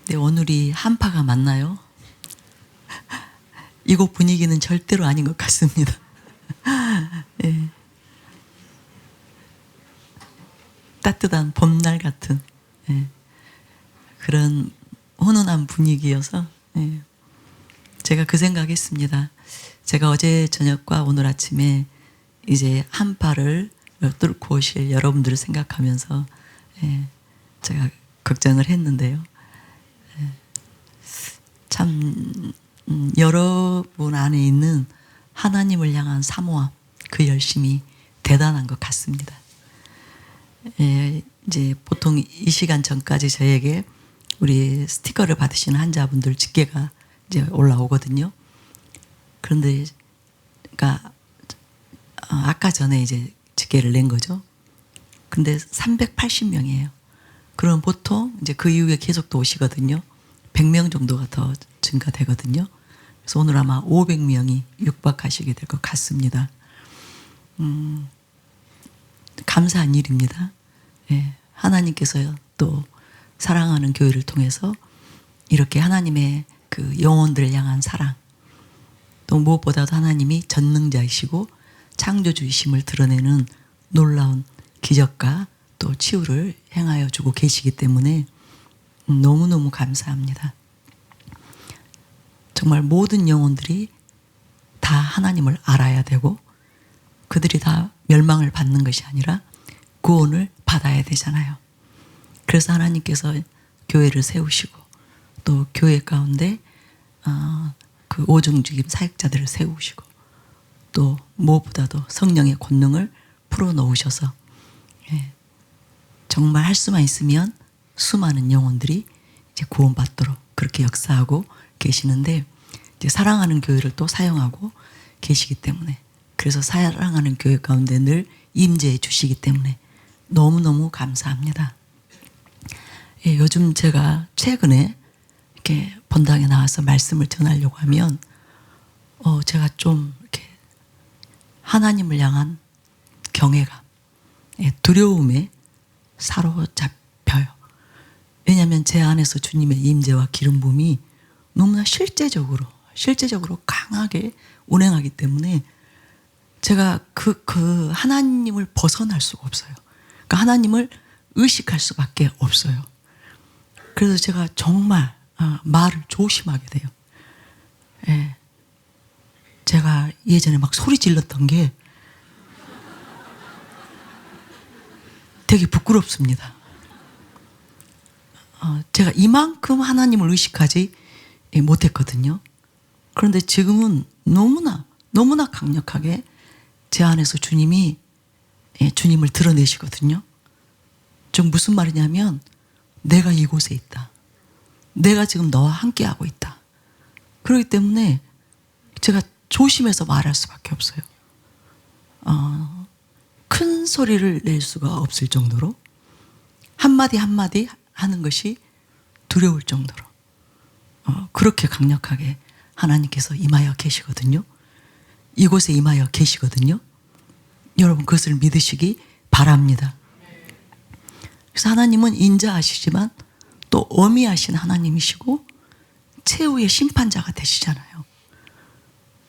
네, 오늘이 한파가 맞나요? 이곳 분위기는 절대로 아닌 것 같습니다. 예. 따뜻한 봄날 같은 그런 훈훈한 분위기여서 제가 그 생각했습니다. 제가 어제 저녁과 오늘 아침에 이제 한파를 뚫고 오실 여러분들을 생각하면서 제가 걱정을 했는데요. 참 여러분 안에 있는 하나님을 향한 사모함, 그 열심이 대단한 것 같습니다. 이제 보통 이 시간 전까지 저에게 우리 스티커를 받으시는 환자분들 집계가 이제 올라오거든요. 그런데 그러니까 아까 전에 이제 집계를 낸 거죠. 근데 380명이에요. 그럼 보통 이제 그 이후에 계속 또 오시거든요. 100명 정도가 더 증가되거든요. 그래서 오늘 아마 500명이 육박하시게 될 것 같습니다. 감사한 일입니다. 예, 하나님께서 또 사랑하는 교회를 통해서 이렇게 하나님의 그 영혼들을 향한 사랑, 또 무엇보다도 하나님이 전능자이시고 창조주이심을 드러내는 놀라운 기적과 또 치유를 행하여 주고 계시기 때문에 너무너무 감사합니다. 정말 모든 영혼들이 다 하나님을 알아야 되고 그들이 다 멸망을 받는 것이 아니라 구원을 받아야 되잖아요. 그래서 하나님께서 교회를 세우시고 또 교회 가운데 그 오중직임 사역자들을 세우시고 또 무엇보다도 성령의 권능을 풀어놓으셔서 정말 할 수만 있으면 수많은 영혼들이 이제 구원받도록 그렇게 역사하고 계시는데 이제 사랑하는 교회를 또 사용하고 계시기 때문에 그래서 사랑하는 교회 가운데 늘 임재해 주시기 때문에 너무너무 감사합니다. 예, 요즘 제가 최근에 이렇게 본당에 나와서 말씀을 전하려고 하면 제가 좀 이렇게 하나님을 향한 경외감, 두려움에 사로잡혀요. 왜냐하면 제 안에서 주님의 임재와 기름 부음이 너무나 실제적으로 강하게 운행하기 때문에 제가 그 하나님을 벗어날 수가 없어요. 그러니까 하나님을 의식할 수밖에 없어요. 그래서 제가 정말 말을 조심하게 돼요. 예. 제가 예전에 막 소리 질렀던 게 되게 부끄럽습니다. 제가 이만큼 하나님을 의식하지 못했거든요. 그런데 지금은 너무나 강력하게 제 안에서 주님을 드러내시거든요. 즉 무슨 말이냐면 내가 이곳에 있다. 내가 지금 너와 함께하고 있다. 그렇기 때문에 제가 조심해서 말할 수밖에 없어요. 큰 소리를 낼 수가 없을 정도로 한마디 한마디 하는 것이 두려울 정도로 그렇게 강력하게 하나님께서 임하여 계시거든요. 이곳에 임하여 계시거든요. 여러분 그것을 믿으시기 바랍니다. 그래서 하나님은 인자하시지만 또 어미하신 하나님이시고 최후의 심판자가 되시잖아요.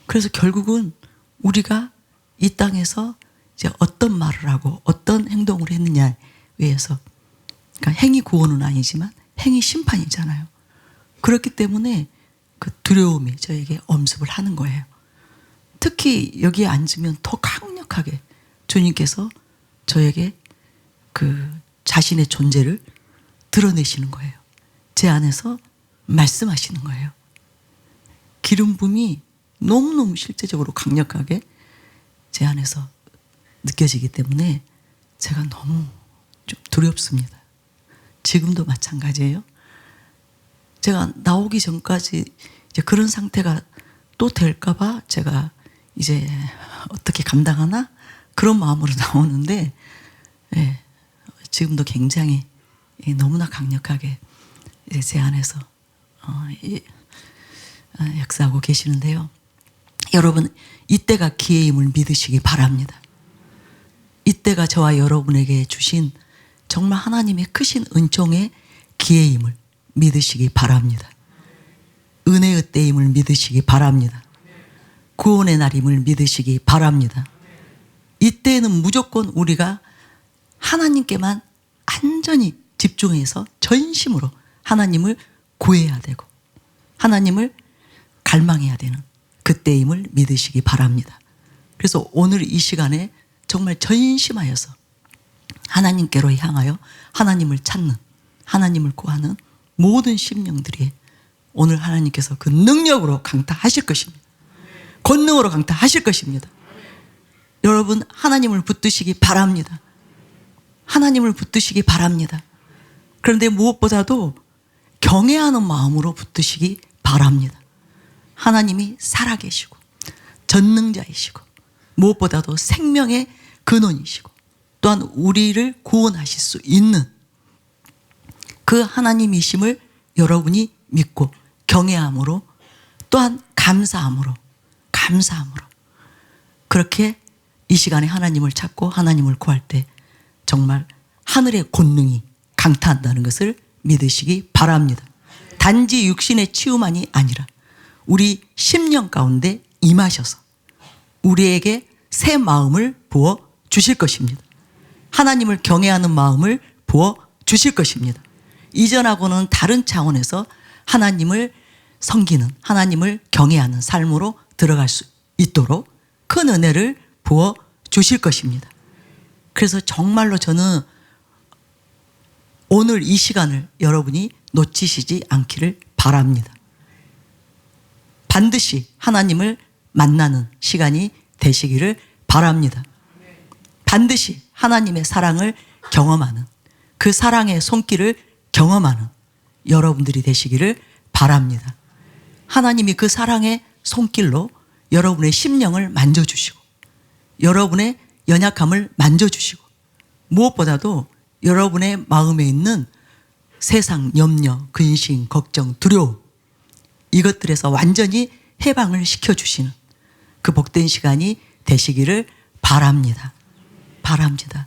그래서 결국은 우리가 이 땅에서 이제 어떤 말을 하고 어떤 행동을 했느냐에 의해서 그러니까 행위 구원은 아니지만 행위 심판이잖아요. 그렇기 때문에 그 두려움이 저에게 엄습을 하는 거예요. 특히 여기에 앉으면 더 강력하게 주님께서 저에게 그 자신의 존재를 드러내시는 거예요. 제 안에서 말씀하시는 거예요. 기름 부음이 너무너무 실제적으로 강력하게 제 안에서 느껴지기 때문에 제가 너무 좀 두렵습니다. 지금도 마찬가지예요. 제가 나오기 전까지 이제 그런 상태가 또 될까봐 제가 이제 어떻게 감당하나 그런 마음으로 나오는데 지금도 굉장히 너무나 강력하게 제 안에서 역사하고 계시는데요. 여러분 이때가 기회임을 믿으시기 바랍니다. 이때가 저와 여러분에게 주신 정말 하나님의 크신 은총의 기회임을 믿으시기 바랍니다. 은혜의 때임을 믿으시기 바랍니다. 구원의 날임을 믿으시기 바랍니다. 이때에는 무조건 우리가 하나님께만 완전히 집중해서 전심으로 하나님을 구해야 되고 하나님을 갈망해야 되는 그때임을 믿으시기 바랍니다. 그래서 오늘 이 시간에 정말 전심하여서 하나님께로 향하여 하나님을 찾는, 하나님을 구하는 모든 심령들이 오늘 하나님께서 그 능력으로 강타하실 것입니다. 권능으로 강타하실 것입니다. 여러분, 하나님을 붙드시기 바랍니다. 하나님을 붙드시기 바랍니다. 그런데 무엇보다도 경외하는 마음으로 붙드시기 바랍니다. 하나님이 살아계시고 전능자이시고 무엇보다도 생명의 근원이시고 또한 우리를 구원하실 수 있는 그 하나님이심을 여러분이 믿고 경외함으로 또한 감사함으로 그렇게 이 시간에 하나님을 찾고 하나님을 구할 때 정말 하늘의 권능이 강타한다는 것을 믿으시기 바랍니다. 단지 육신의 치유만이 아니라 우리 심령 가운데 임하셔서 우리에게 새 마음을 부어 주실 것입니다. 하나님을 경외하는 마음을 부어 주실 것입니다. 이전하고는 다른 차원에서 하나님을 섬기는, 하나님을 경외하는 삶으로 들어갈 수 있도록 큰 은혜를 부어 주실 것입니다. 그래서 정말로 저는 오늘 이 시간을 여러분이 놓치시지 않기를 바랍니다. 반드시 하나님을 만나는 시간이 되시기를 바랍니다. 반드시 하나님의 사랑을 경험하는, 그 사랑의 손길을 경험하는 여러분들이 되시기를 바랍니다. 하나님이 그 사랑의 손길로 여러분의 심령을 만져주시고 여러분의 연약함을 만져주시고 무엇보다도 여러분의 마음에 있는 세상 염려, 근심, 걱정, 두려움 이것들에서 완전히 해방을 시켜주시는 그 복된 시간이 되시기를 바랍니다. 바랍니다.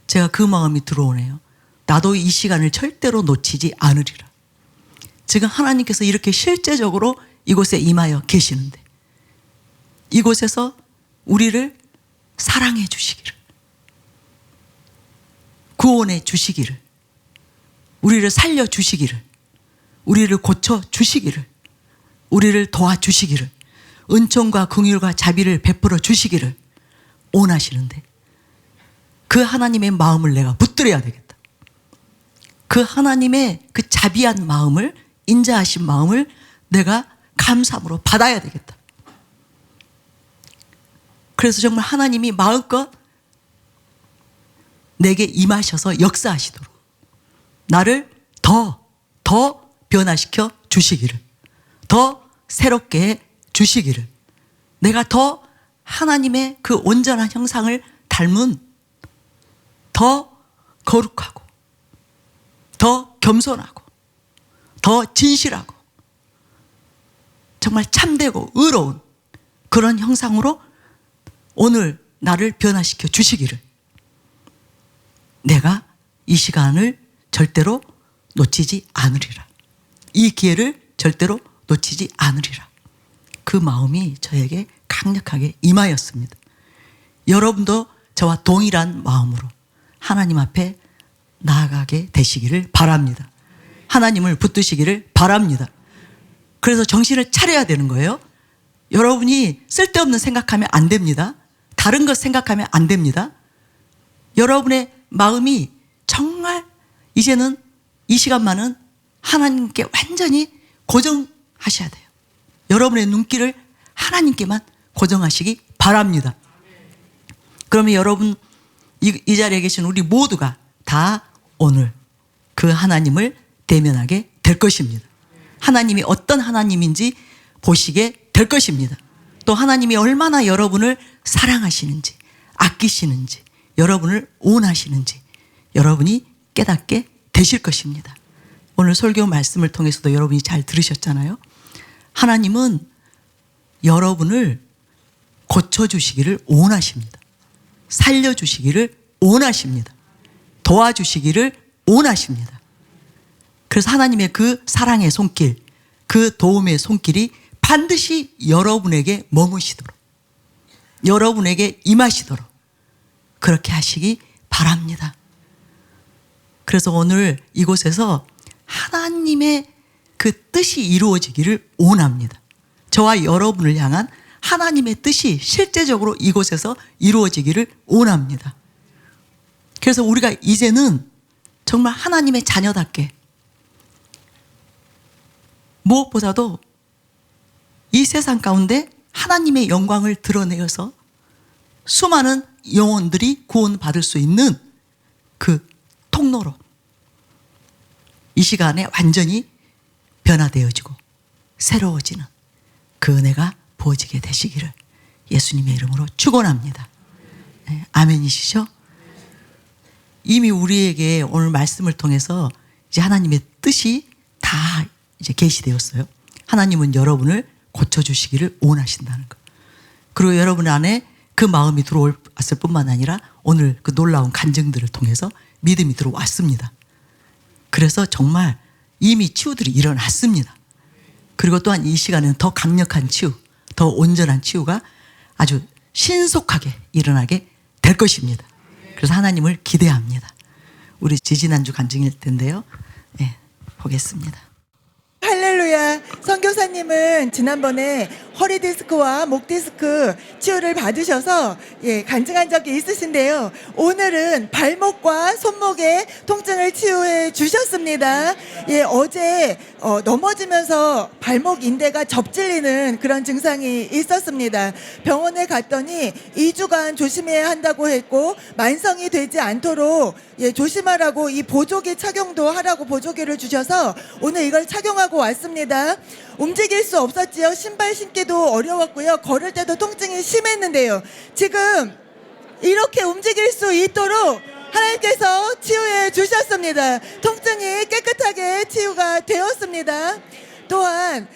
제가 그 마음이 들어오네요. 나도 이 시간을 절대로 놓치지 않으리라. 지금 하나님께서 이렇게 실제적으로 이곳에 임하여 계시는데 이곳에서 우리를 사랑해 주시기를, 구원해 주시기를, 우리를 살려 주시기를, 우리를 고쳐 주시기를, 우리를 도와 주시기를, 은총과 긍휼과 자비를 베풀어 주시기를 원하시는데 그 하나님의 마음을 내가 붙들어야 되겠다. 그 하나님의 그 자비한 마음을, 인자하신 마음을 내가 감사함으로 받아야 되겠다. 그래서 정말 하나님이 마음껏 내게 임하셔서 역사하시도록 나를 더 변화시켜 주시기를, 더 새롭게 해 주시기를, 내가 더 하나님의 그 온전한 형상을 닮은 더 거룩하고 더 겸손하고 더 진실하고 정말 참되고 의로운 그런 형상으로 오늘 나를 변화시켜 주시기를 내가 이 시간을 절대로 놓치지 않으리라. 이 기회를 절대로 놓치지 않으리라. 그 마음이 저에게 강력하게 임하였습니다. 여러분도 저와 동일한 마음으로 하나님 앞에 나아가게 되시기를 바랍니다. 하나님을 붙드시기를 바랍니다. 그래서 정신을 차려야 되는 거예요. 여러분이 쓸데없는 생각하면 안 됩니다. 다른 것 생각하면 안 됩니다. 여러분의 마음이 정말 이제는 이 시간만은 하나님께 완전히 고정하셔야 돼요. 여러분의 눈길을 하나님께만 고정하시기 바랍니다. 그러면 여러분 이 자리에 계신 우리 모두가 다 오늘 그 하나님을 대면하게 될 것입니다. 하나님이 어떤 하나님인지 보시게 될 것입니다. 또 하나님이 얼마나 여러분을 사랑하시는지, 아끼시는지, 여러분을 원하시는지 여러분이 깨닫게 되실 것입니다. 오늘 설교 말씀을 통해서도 여러분이 잘 들으셨잖아요. 하나님은 여러분을 고쳐주시기를 원하십니다. 살려주시기를 원하십니다. 도와주시기를 원하십니다. 그래서 하나님의 그 사랑의 손길, 그 도움의 손길이 반드시 여러분에게 머무시도록, 여러분에게 임하시도록 그렇게 하시기 바랍니다. 그래서 오늘 이곳에서 하나님의 그 뜻이 이루어지기를 원합니다. 저와 여러분을 향한 하나님의 뜻이 실제적으로 이곳에서 이루어지기를 원합니다. 그래서 우리가 이제는 정말 하나님의 자녀답게 무엇보다도 이 세상 가운데 하나님의 영광을 드러내어서 수많은 영혼들이 구원받을 수 있는 그 통로로 이 시간에 완전히 변화되어지고 새로워지는 그 은혜가 부어지게 되시기를 예수님의 이름으로 축원합니다. 네, 아멘이시죠? 이미 우리에게 오늘 말씀을 통해서 이제 하나님의 뜻이 다 이제 계시되었어요. 하나님은 여러분을 고쳐주시기를 원하신다는 것. 그리고 여러분 안에 그 마음이 들어왔을 뿐만 아니라 오늘 그 놀라운 간증들을 통해서 믿음이 들어왔습니다. 그래서 정말 이미 치유들이 일어났습니다. 그리고 또한 이 시간에는 더 강력한 치유, 더 온전한 치유가 아주 신속하게 일어나게 될 것입니다. 그래서 하나님을 기대합니다. 우리 지지난주 간증일 텐데요. 네, 보겠습니다. 할렐루야. 선교사님은 지난번에 허리 디스크와 목 디스크 치유를 받으셔서 간증한 적이 있으신데요. 오늘은 발목과 손목의 통증을 치유해 주셨습니다. 어제 넘어지면서 발목 인대가 접질리는 그런 증상이 있었습니다. 병원에 갔더니 2주간 조심해야 한다고 했고 만성이 되지 않도록 조심하라고 이 보조기 착용도 하라고 보조기를 주셔서 오늘 이걸 착용하고 왔습니다. 움직일 수 없었지요. 신발 신기도 어려웠고요. 걸을 때도 통증이 심했는데요. 지금 이렇게 움직일 수 있도록 하나님께서 치유해 주셨습니다. 통증이 깨끗하게 치유가 되었습니다. 또한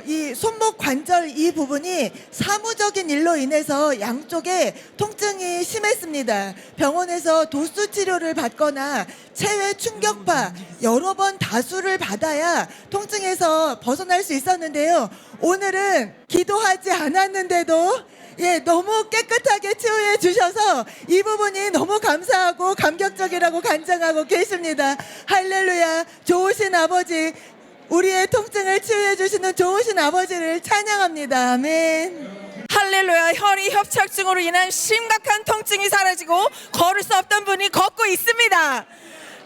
이 손목 관절 이 부분이 사무적인 일로 인해서 양쪽에 통증이 심했습니다. 병원에서 도수 치료를 받거나 체외 충격파 여러 번 다수를 받아야 통증에서 벗어날 수 있었는데요. 오늘은 기도하지 않았는데도 너무 깨끗하게 치유해 주셔서 이 부분이 너무 감사하고 감격적이라고 간증하고 계십니다. 할렐루야. 좋으신 아버지, 우리의 통증을 치유해 주시는 좋으신 아버지를 찬양합니다. 아멘. 할렐루야. 허리 협착증으로 인한 심각한 통증이 사라지고 걸을 수 없던 분이 걷고 있습니다.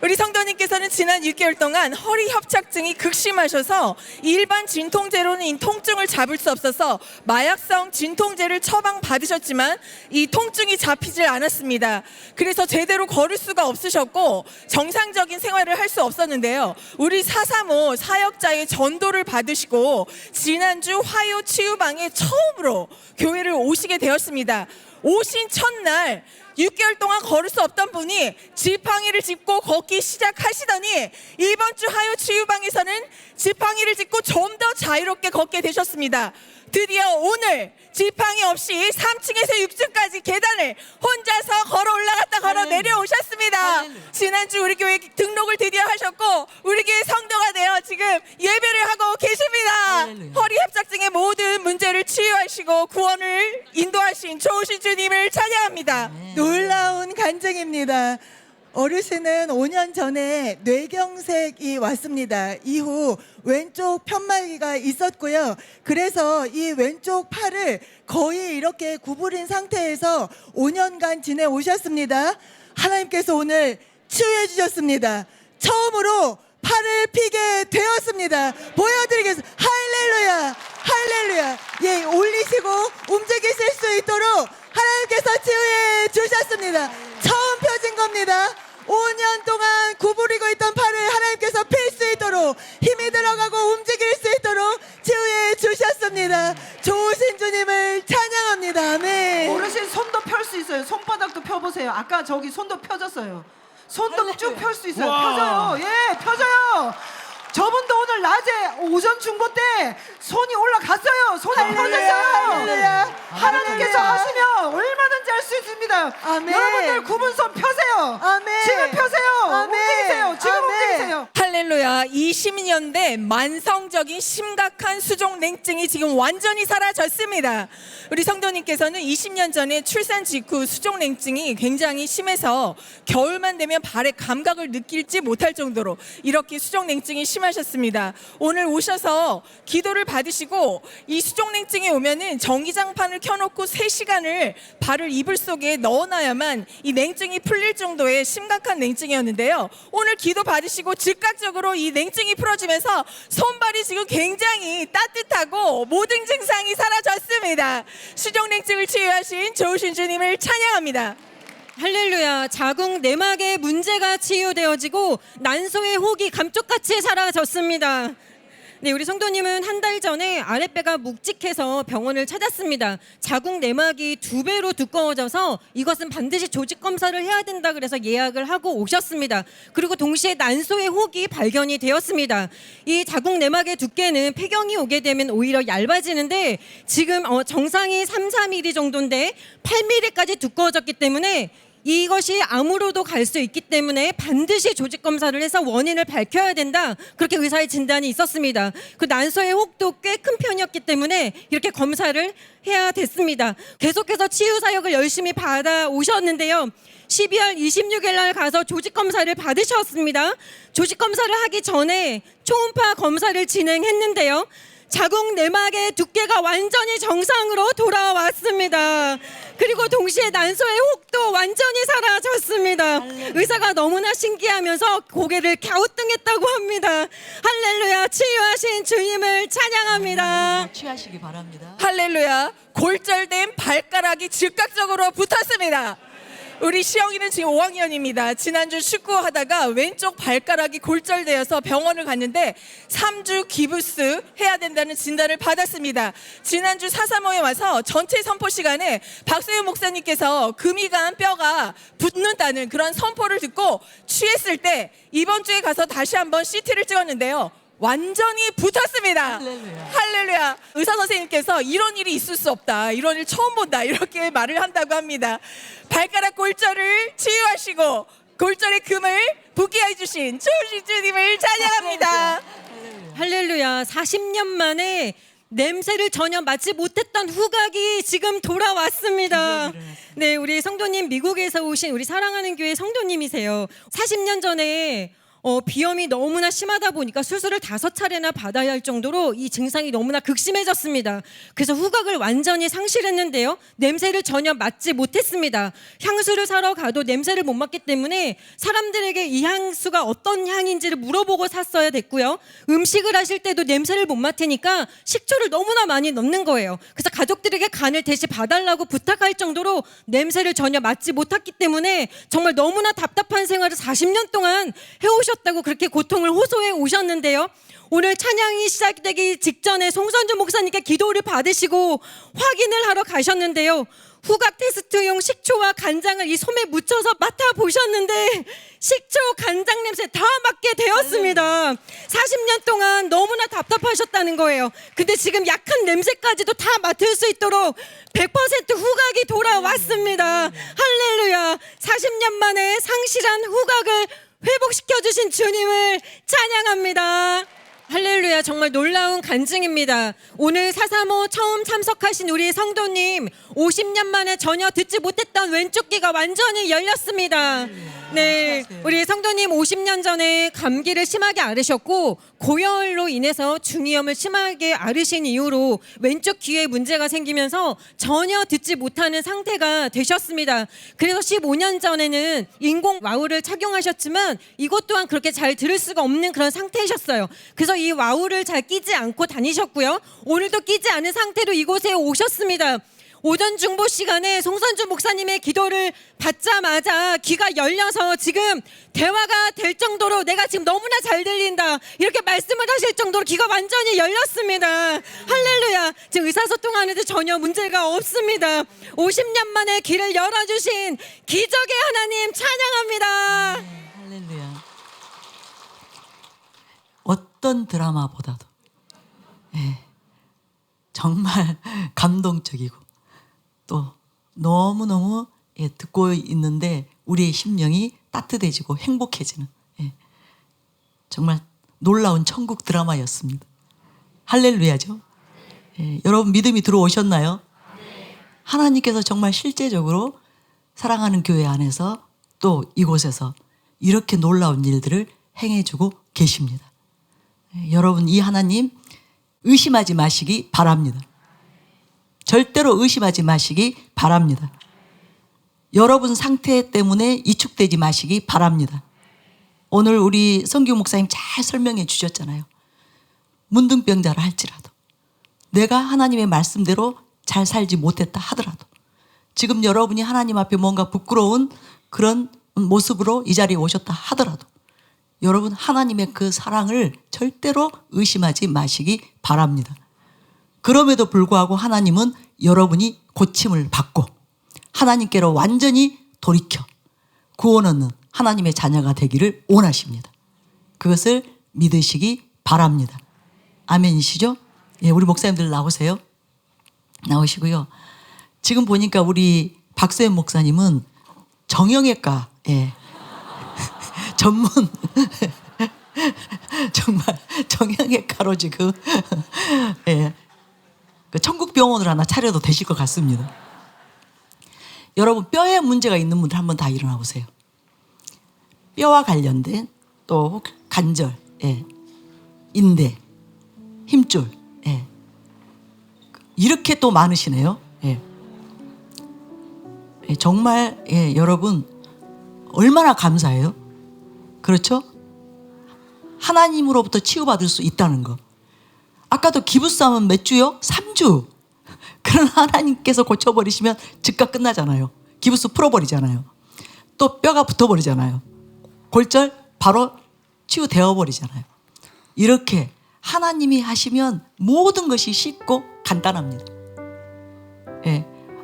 우리 성도님께서는 지난 6개월 동안 허리 협착증이 극심하셔서 일반 진통제로는 이 통증을 잡을 수 없어서 마약성 진통제를 처방받으셨지만 이 통증이 잡히질 않았습니다. 그래서 제대로 걸을 수가 없으셨고 정상적인 생활을 할 수 없었는데요. 우리 435 사역자의 전도를 받으시고 지난주 화요 치유방에 처음으로 교회를 오시게 되었습니다. 오신 첫날 6개월 동안 걸을 수 없던 분이 지팡이를 짚고 걷기 시작하시더니 이번 주 하요 치유방에서는 지팡이를 짚고 좀 더 자유롭게 걷게 되셨습니다. 드디어 오늘 지팡이 없이 3층에서 6층까지 계단을 혼자서 걸어 올라갔다 걸어 내려오셨습니다. 지난주 우리 교회 등록을 드디어 하셨고 우리 교회 성도가 되어 지금 예배를 하고 계십니다. 허리 협착증의 모든 문제를 치유하시고 구원을 인도하신 좋으신 주님을 찬양합니다. 놀라운 간증입니다. 어르신은 5년 전에 뇌경색이 왔습니다. 이후 왼쪽 편말기가 있었고요. 그래서 이 왼쪽 팔을 거의 이렇게 구부린 상태에서 5년간 지내오셨습니다. 하나님께서 오늘 치유해 주셨습니다. 처음으로 팔을 피게 되었습니다. 보여드리겠습니다. 할렐루야, 할렐루야. 올리시고 움직이실 수 있도록 하나님께서 치유해 주셨습니다. 처음 펴진 겁니다. 5년 동안 구부리고 있던 팔을 하나님께서 필 수 있도록 힘이 들어가고 움직일 수 있도록 치유해 주셨습니다. 좋으신 주님을 찬양합니다. 아멘. 어르신 손도 펼 수 있어요. 손바닥도 펴보세요. 아까 저기 손도 펴졌어요. 손도 쭉 펼 수 있어요. 펴져요. 예, 펴져요. 저분도 오늘 낮에 오전 중보 때 손이 올라갔어요. 손이 펴졌어요. 하나님께서 하시면 얼마든지 할 수 있습니다. 아멘. 여러분들 굽은 손 펴세요. 아멘. 지금 펴세요. 아멘. 움직이세요. 지금 아멘. 움직이세요. 할렐루야. 20년대 만성적인 심각한 수족 냉증이 지금 완전히 사라졌습니다. 우리 성도님께서는 20년 전에 출산 직후 수족 냉증이 굉장히 심해서 겨울만 되면 발의 감각을 느낄지 못할 정도로 이렇게 수족 냉증이 심하셨습니다. 오늘 오셔서 기도를 받으시고 이 수족 냉증이 오면은 전기장판을 켜놓고 3시간을 발을 이불 속에 넣어놔야만 이 냉증이 풀릴 정도의 심각한 냉증이었는데요. 오늘 기도 받으시고 즉각적으로 이 냉증이 풀어지면서 손발이 지금 굉장히 따뜻하고 모든 증상이 사라졌습니다. 수족 냉증을 치유하신 좋으신 주님을 찬양합니다. 할렐루야. 자궁 내막의 문제가 치유되어지고 난소의 혹이 감쪽같이 사라졌습니다. 네, 우리 성도님은 한 달 전에 아랫배가 묵직해서 병원을 찾았습니다. 자궁 내막이 2배로 두꺼워져서 이것은 반드시 조직 검사를 해야 된다 그래서 예약을 하고 오셨습니다. 그리고 동시에 난소의 혹이 발견이 되었습니다. 이 자궁 내막의 두께는 폐경이 오게 되면 오히려 얇아지는데 지금 정상이 3-4mm 정도인데 8mm까지 두꺼워졌기 때문에 이것이 암으로도 갈 수 있기 때문에 반드시 조직 검사를 해서 원인을 밝혀야 된다. 그렇게 의사의 진단이 있었습니다. 그 난소의 혹도 꽤 큰 편이었기 때문에 이렇게 검사를 해야 됐습니다. 계속해서 치유 사역을 열심히 받아 오셨는데요. 12월 26일 날 가서 조직 검사를 받으셨습니다. 조직 검사를 하기 전에 초음파 검사를 진행했는데요. 자궁 내막의 두께가 완전히 정상으로 돌아왔습니다. 그리고 동시에 난소의 혹도 완전히 사라졌습니다. 의사가 너무나 신기하면서 고개를 갸우뚱했다고 합니다. 할렐루야. 치유하신 주님을 찬양합니다. 취하시기 바랍니다. 할렐루야. 골절된 발가락이 즉각적으로 붙었습니다. 우리 시영이는 지금 5학년입니다. 지난주 축구하다가 왼쪽 발가락이 골절되어서 병원을 갔는데 3주 기부스 해야 된다는 진단을 받았습니다. 지난주 435에 와서 전체 선포 시간에 박소연 목사님께서 금이 간 뼈가 붙는다는 그런 선포를 듣고 취했을 때 이번 주에 가서 다시 한번 CT를 찍었는데요. 완전히 붙었습니다. 할렐루야. 할렐루야. 의사 선생님께서 이런 일이 있을 수 없다. 이런 일 처음 본다. 이렇게 말을 한다고 합니다. 발가락 골절을 치유하시고 골절의 금을 붙게 해주신 좋으신 주님을 찬양합니다. 할렐루야. 40년 만에 냄새를 전혀 맡지 못했던 후각이 지금 돌아왔습니다. 네, 우리 성도님 미국에서 오신 우리 사랑하는 교회 성도님이세요. 40년 전에 비염이 너무나 심하다 보니까 수술을 5차례나 받아야 할 정도로 이 증상이 너무나 극심해졌습니다. 그래서 후각을 완전히 상실했는데요. 냄새를 전혀 맡지 못했습니다. 향수를 사러 가도 냄새를 못 맡기 때문에 사람들에게 이 향수가 어떤 향인지를 물어보고 샀어야 됐고요. 음식을 하실 때도 냄새를 못 맡으니까 식초를 너무나 많이 넣는 거예요. 그래서 가족들에게 간을 대신 봐달라고 부탁할 정도로 냄새를 전혀 맡지 못했기 때문에 정말 너무나 답답한 생활을 40년 동안 해오셨다고 그렇게 고통을 호소해 오셨는데요. 오늘 찬양이 시작되기 직전에 송선주 목사님께 기도를 받으시고 확인을 하러 가셨는데요. 후각 테스트용 식초와 간장을 이 솜에 묻혀서 맡아보셨는데 식초, 간장 냄새 다 맡게 되었습니다. 40년 동안 너무나 답답하셨다는 거예요. 근데 지금 약한 냄새까지도 다 맡을 수 있도록 100% 후각이 돌아왔습니다. 할렐루야. 40년 만에 상실한 후각을 회복시켜주신 주님을 찬양합니다. 할렐루야. 정말 놀라운 간증입니다. 오늘 435 처음 참석하신 우리 성도님 50년 만에 전혀 듣지 못했던 왼쪽 귀가 완전히 열렸습니다. 네, 우리 성도님 50년 전에 감기를 심하게 앓으셨고 고열로 인해서 중이염을 심하게 앓으신 이후로 왼쪽 귀에 문제가 생기면서 전혀 듣지 못하는 상태가 되셨습니다. 그래서 15년 전에는 인공 와우를 착용하셨지만 이것 또한 그렇게 잘 들을 수가 없는 그런 상태이셨어요. 그래서 이 와우를 잘 끼지 않고 다니셨고요. 오늘도 끼지 않은 상태로 이곳에 오셨습니다. 오전 중보 시간에 송선주 목사님의 기도를 받자마자 귀가 열려서 지금 대화가 될 정도로 내가 지금 너무나 잘 들린다 이렇게 말씀을 하실 정도로 귀가 완전히 열렸습니다. 할렐루야. 지금 의사소통하는데 전혀 문제가 없습니다. 50년 만에 귀를 열어주신 기적의 하나님 찬양합니다. 할렐루야. 어떤 드라마보다도 정말 감동적이고 또 너무너무 듣고 있는데 우리의 심령이 따뜻해지고 행복해지는 정말 놀라운 천국 드라마였습니다. 할렐루야죠. 예, 여러분 믿음이 들어오셨나요? 하나님께서 정말 실제적으로 사랑하는 교회 안에서 또 이곳에서 이렇게 놀라운 일들을 행해주고 계십니다. 예, 여러분 이 하나님 의심하지 마시기 바랍니다. 절대로 의심하지 마시기 바랍니다. 여러분 상태 때문에 이축되지 마시기 바랍니다. 오늘 우리 성규 목사님 잘 설명해 주셨잖아요. 문둥병자라 할지라도 내가 하나님의 말씀대로 잘 살지 못했다 하더라도 지금 여러분이 하나님 앞에 뭔가 부끄러운 그런 모습으로 이 자리에 오셨다 하더라도 여러분 하나님의 그 사랑을 절대로 의심하지 마시기 바랍니다. 그럼에도 불구하고 하나님은 여러분이 고침을 받고 하나님께로 완전히 돌이켜 구원 얻는 하나님의 자녀가 되기를 원하십니다. 그것을 믿으시기 바랍니다. 아멘이시죠? 예, 우리 목사님들 나오세요. 나오시고요. 지금 보니까 우리 박수현 목사님은 정형외과 전문 정말 정형외과로 지금 그 천국병원을 하나 차려도 되실 것 같습니다. 여러분 뼈에 문제가 있는 분들 한번 다 일어나 보세요. 뼈와 관련된 또 관절, 인대, 힘줄 이렇게 또 많으시네요. 정말 여러분 얼마나 감사해요. 그렇죠? 하나님으로부터 치유받을 수 있다는 거. 아까도 기부싸움은 몇 주요? 3주. 그런 하나님께서 고쳐버리시면 즉각 끝나잖아요. 기부스 풀어버리잖아요. 또 뼈가 붙어버리잖아요. 골절 바로 치유되어 버리잖아요. 이렇게 하나님이 하시면 모든 것이 쉽고 간단합니다.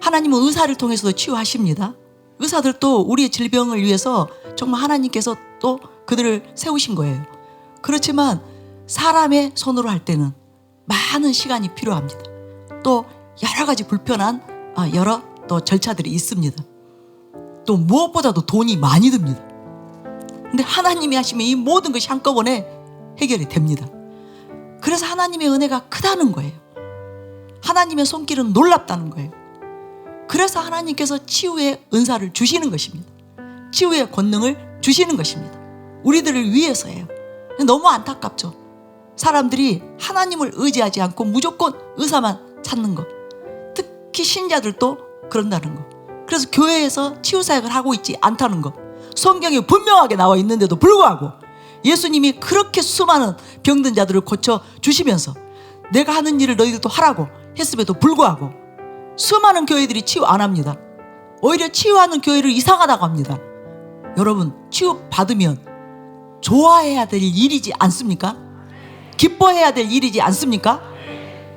하나님은 의사를 통해서도 치유하십니다. 의사들도 우리의 질병을 위해서 정말 하나님께서 또 그들을 세우신 거예요. 그렇지만 사람의 손으로 할 때는 많은 시간이 필요합니다. 또 여러 가지 불편한 여러 또 절차들이 있습니다. 또 무엇보다도 돈이 많이 듭니다. 근데 하나님이 하시면 이 모든 것이 한꺼번에 해결이 됩니다. 그래서 하나님의 은혜가 크다는 거예요. 하나님의 손길은 놀랍다는 거예요. 그래서 하나님께서 치유의 은사를 주시는 것입니다. 치유의 권능을 주시는 것입니다. 우리들을 위해서예요. 너무 안타깝죠. 사람들이 하나님을 의지하지 않고 무조건 의사만 찾는 것. 특히 신자들도 그런다는 것. 그래서 교회에서 치유사역을 하고 있지 않다는 것. 성경에 분명하게 나와 있는데도 불구하고 예수님이 그렇게 수많은 병든 자들을 고쳐주시면서 내가 하는 일을 너희들도 하라고 했음에도 불구하고 수많은 교회들이 치유 안 합니다. 오히려 치유하는 교회를 이상하다고 합니다. 여러분 치유받으면 좋아해야 될 일이지 않습니까? 기뻐해야 될 일이지 않습니까?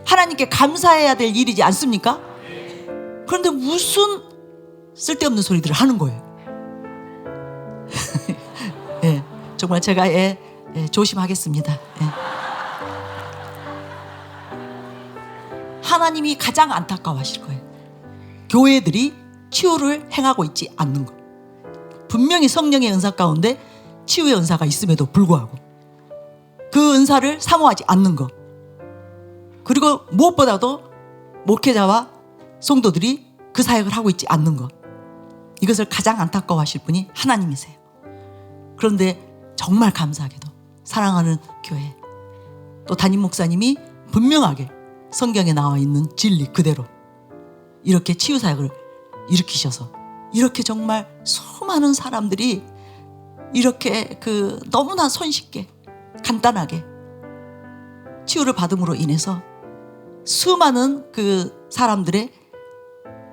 하나님께 감사해야 될 일이지 않습니까? 그런데 무슨 쓸데없는 소리들을 하는 거예요. 정말 제가 조심하겠습니다. 하나님이 가장 안타까워하실 거예요. 교회들이 치유를 행하고 있지 않는 것. 분명히 성령의 은사 가운데 치유의 은사가 있음에도 불구하고 그 은사를 사모하지 않는 것. 그리고 무엇보다도 목회자와 성도들이 그 사역을 하고 있지 않는 것. 이것을 가장 안타까워하실 분이 하나님이세요. 그런데 정말 감사하게도 사랑하는 교회 또 담임 목사님이 분명하게 성경에 나와 있는 진리 그대로 이렇게 치유사역을 일으키셔서 이렇게 정말 수많은 사람들이 이렇게 너무나 손쉽게 간단하게 치유를 받음으로 인해서 수많은 그 사람들의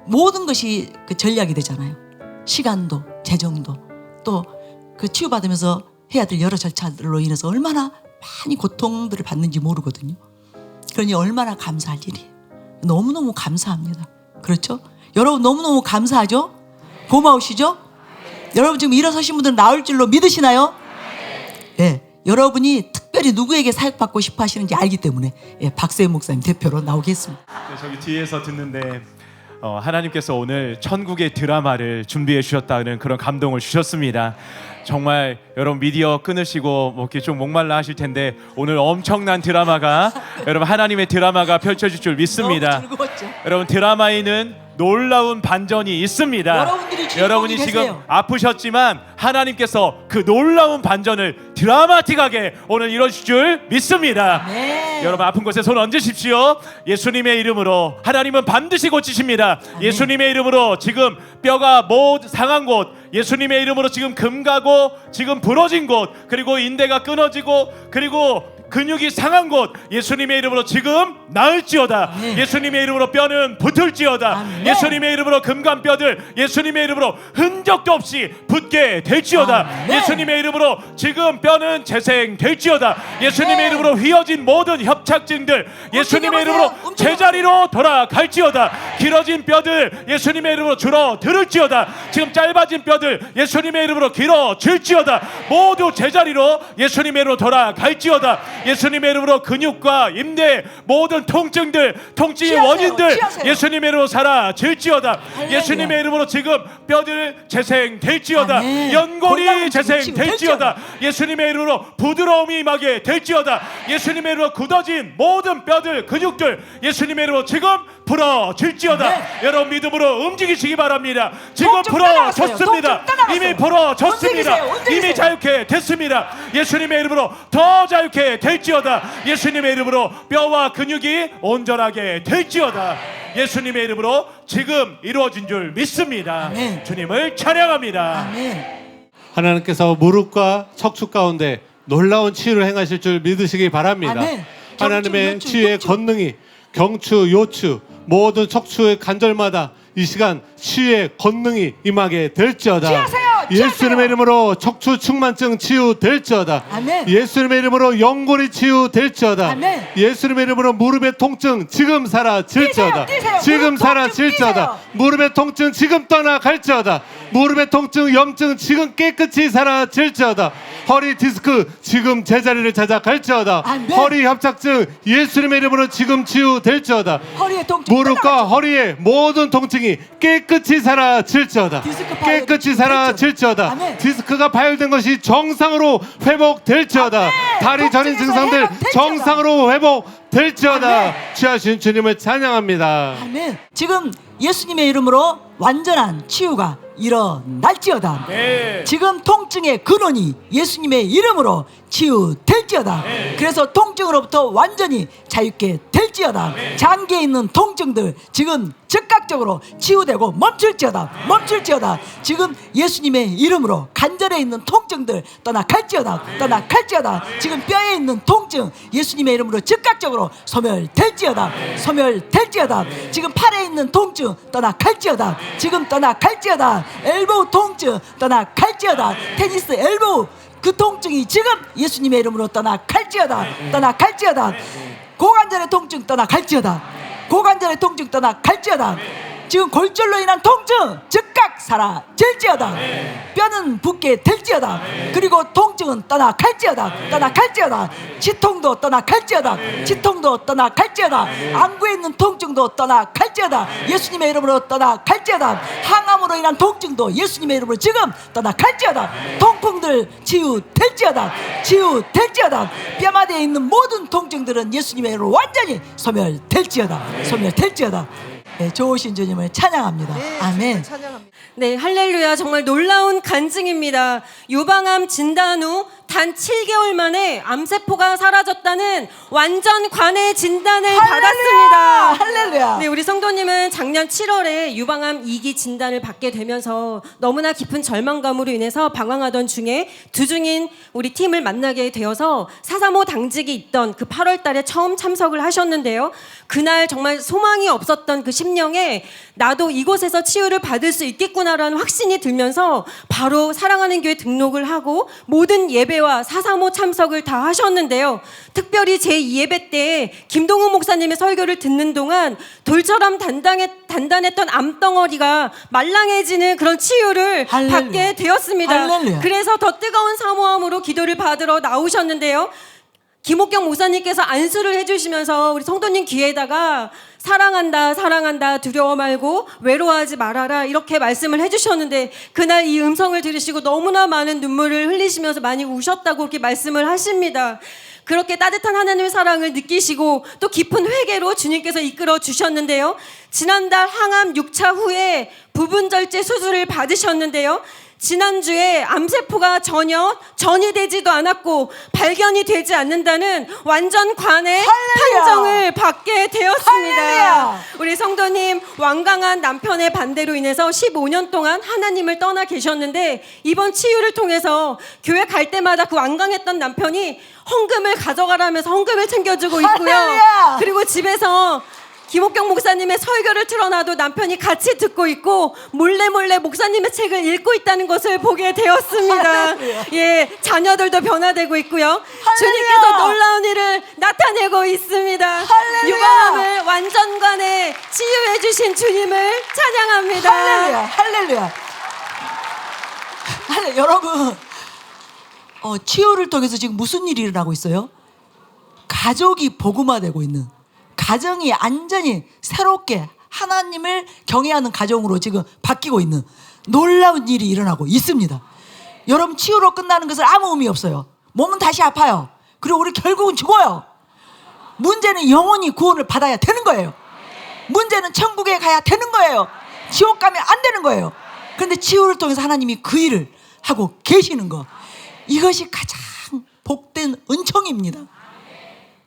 모든 것이 전략이 되잖아요. 시간도 재정도 또 그 치유받으면서 해야 될 여러 절차들로 인해서 얼마나 많이 고통들을 받는지 모르거든요. 그러니 얼마나 감사할 일이에요. 너무너무 감사합니다. 그렇죠? 여러분 너무너무 감사하죠? 고마우시죠? 여러분 지금 일어서신 분들은 나올 줄로 믿으시나요? 여러분이 특별히 누구에게 사역받고 싶어 하시는지 알기 때문에 박세현 목사님 대표로 나오겠습니다. 저기 뒤에서 듣는데 하나님께서 오늘 천국의 드라마를 준비해 주셨다는 그런 감동을 주셨습니다. 정말 여러분 미디어 끊으시고 뭐 이렇게 좀 목말라 하실 텐데 오늘 엄청난 드라마가 여러분 하나님의 드라마가 펼쳐질 줄 믿습니다. 너무 즐거웠죠. 여러분 드라마에는 놀라운 반전이 있습니다. 여러분들이 주인공이 여러분이 지금 되세요. 아프셨지만 하나님께서 그 놀라운 반전을 드라마틱하게 오늘 이루실 줄 믿습니다. 네. 여러분 아픈 곳에 손 얹으십시오. 예수님의 이름으로 하나님은 반드시 고치십니다. 예수님의 이름으로 지금 뼈가 상한 곳, 예수님의 이름으로 지금 금 가고 지금 부러진 곳, 그리고 인대가 끊어지고 그리고 근육이 상한 곳 예수님의 이름으로 지금 나을지어다. 아멘. 예수님의 이름으로 뼈는 붙을지어다. 아멘. 예수님의 이름으로 금간 뼈들 예수님의 이름으로 흔적도 없이 붙게 될지어다. 아멘. 예수님의 이름으로 지금 뼈는 재생될지어다. 예수님의 아멘. 이름으로 휘어진 모든 협착증들 예수님의 이름으로 움직여보세요. 제자리로 돌아갈지어다. 길어진 뼈들 예수님의 이름으로 줄어들을지어다. 지금 짧아진 뼈들 예수님의 이름으로 길어질지어다. 모두 제자리로 예수님의 이름으로 돌아갈지어다. 예수님의 이름으로 근육과 임대 모든 통증들 통증의 취하세요. 원인들 취하세요. 예수님의 이름으로 사라질지어다. 할렐루야. 예수님의 이름으로 지금 뼈들 재생될지어다. 아멘. 연골이 골다공증 재생될지어다. 예수님의 이름으로 부드러움이 임하게 될지어다. 예수님의 이름으로 굳어진 모든 뼈들 근육들 예수님의 이름으로 지금 풀어질지어다. 아멘. 여러분 믿음으로 움직이시기 바랍니다. 지금 통증 풀어졌습니다. 떠나갔어요. 통증 떠나갔어요. 이미 풀어졌습니다. 움직이세요. 움직이세요. 이미 자유케 됐습니다. 예수님의 이름으로 더 자유케 될지어다. 예수님의 이름으로 뼈와 근육이 온전하게 될지어다. 예수님의 이름으로 지금 이루어진 줄 믿습니다. 아멘. 주님을 찬양합니다. 아멘. 하나님께서 무릎과 척추 가운데 놀라운 치유를 행하실 줄 믿으시기 바랍니다. 아멘. 하나님의 경추, 치유의 요추. 권능이 경추, 요추 모든 척추의 관절마다 이 시간 치유의 권능이 임하게 될지어다. 취하세요. 예수님의 이름으로 척추 충만증 치유될지어다. 아멘. 예수님의 이름으로 연골이 치유될지어다. 아멘. 예수님의 이름으로 무릎의 통증 지금 사라질지어다. 뛰세요, 뛰세요. 지금 무릎 통증 사라질지어다. 뛰세요. 무릎의 통증 지금 떠나갈지어다. 무릎의 통증, 염증 지금 깨끗이 사라질지어다. 허리 디스크 지금 제자리를 찾아갈지어다. 아멘. 허리 협착증 예수님의 이름으로 지금 치유될지어다. 허리에 통증 무릎과 떠나갔죠. 허리의 모든 통증이 깨끗이 사라질지어다. 디스크 파열 깨끗이 지금 사라질지어다. 아멘. 디스크가 파열된 것이 정상으로 회복될지어다. 아멘. 다리 저린 통증에서 증상들 회복될지어다. 정상으로 회복될지어다. 아멘. 취하신 주님을 찬양합니다. 아멘. 지금 예수님의 이름으로 완전한 치유가 일어날지어다. 네. 지금 통증의 근원이 예수님의 이름으로 치유될지어다. 그래서 통증으로부터 완전히 자유케 될지어다. 장기에 있는 통증들 지금 즉각적으로 치유되고 멈출지어다. 멈출지어다. 지금 예수님의 이름으로 관절에 있는 통증들 떠나갈지어다. 떠나갈지어다. 지금 뼈에 있는 통증 예수님의 이름으로 즉각적으로 소멸될지어다. 소멸될지어다. 지금 팔에 있는 통증 떠나갈지어다. 지금 떠나갈지어다. 엘보우 통증 떠나갈지어다. 테니스 엘보우 그 통증이 지금 예수님의 이름으로 떠나갈지어다. 떠나갈지어다. 고관절의 통증 떠나갈지어다. 고관절의 통증 떠나갈지어다. 지금 골절로 인한 통증 즉각 사라질지어다. 뼈는 붓게 될지어다. 그리고 통증은 떠나갈지어다. 떠나갈지어다. 치통도 떠나갈지어다. 치통도 떠나갈지어다. 안구에 있는 통증도 떠나갈지어다. 예수님의 이름으로 떠나갈지어다. 항암으로 인한 통증도 예수님의 이름으로 지금 떠나갈지어다. 통풍들 치유될지어다. 치유될지어다. 뼈마디에 있는 모든 통증들은 예수님의 이름으로 완전히 소멸될지어다. 소멸될지어다. 네, 좋으신 주님을 찬양합니다. 아멘. 찬양합니다. 네, 할렐루야. 정말 놀라운 간증입니다. 유방암 진단 후 단 7개월 만에 암세포가 사라졌다는 완전 관해 진단을 받았습니다. 할렐루야. 네, 우리 성도님은 작년 7월에 유방암 2기 진단을 받게 되면서 너무나 깊은 절망감으로 인해서 방황하던 중에 두중인 우리 팀을 만나게 되어서 435 당직이 있던 그 8월 달에 처음 참석을 하셨는데요. 그날 정말 소망이 없었던 그 심령에 나도 이곳에서 치유를 받을 수 있겠구나라는 확신이 들면서 바로 사랑하는 교회 등록을 하고 모든 예배와 435 참석을 다 하셨는데요. 특별히 제2예배 때 김동훈 목사님의 설교를 듣는 동안 돌처럼 단단했던 암덩어리가 말랑해지는 그런 치유를 할렐루야. 받게 되었습니다. 할렐루야. 그래서 더 뜨거운 사모함으로 기도를 받으러 나오셨는데요. 김옥경 목사님께서 안수를 해주시면서 우리 성도님 귀에다가 사랑한다, 사랑한다, 두려워 말고 외로워하지 말아라 이렇게 말씀을 해주셨는데 그날 이 음성을 들으시고 너무나 많은 눈물을 흘리시면서 많이 우셨다고 그렇게 말씀을 하십니다. 그렇게 따뜻한 하나님의 사랑을 느끼시고 또 깊은 회개로 주님께서 이끌어 주셨는데요. 지난달 항암 6차 후에 부분절제 수술을 받으셨는데요. 지난주에 암세포가 전혀 전이 되지도 않았고 발견이 되지 않는다는 완전 관의 판정을 받게 되었습니다. 할렐루야. 우리 성도님 완강한 남편의 반대로 인해서 15년 동안 하나님을 떠나 계셨는데 이번 치유를 통해서 교회 갈 때마다 그 완강했던 남편이 헌금을 가져가라면서 헌금을 챙겨주고 있고요. 할렐루야. 그리고 집에서 김옥경 목사님의 설교를 틀어놔도 남편이 같이 듣고 있고 몰래 목사님의 책을 읽고 있다는 것을 보게 되었습니다. 예, 자녀들도 변화되고 있고요. 주님께서 놀라운 일을 나타내고 있습니다. 할렐루야. 유방암을 완전관에 치유해 주신 주님을 찬양합니다. 할렐루야, 할렐루야. 여러분, 치유를 통해서 지금 무슨 일이 일어나고 있어요? 가족이 복음화되고 있는, 가정이 완전히 새롭게 하나님을 경외하는 가정으로 지금 바뀌고 있는 놀라운 일이 일어나고 있습니다. 여러분, 치유로 끝나는 것은 아무 의미 없어요. 몸은 다시 아파요. 그리고 우리 결국은 죽어요. 문제는 영원히 구원을 받아야 되는 거예요. 문제는 천국에 가야 되는 거예요. 지옥 가면 안 되는 거예요. 그런데 치유를 통해서 하나님이 그 일을 하고 계시는 거, 이것이 가장 복된 은총입니다.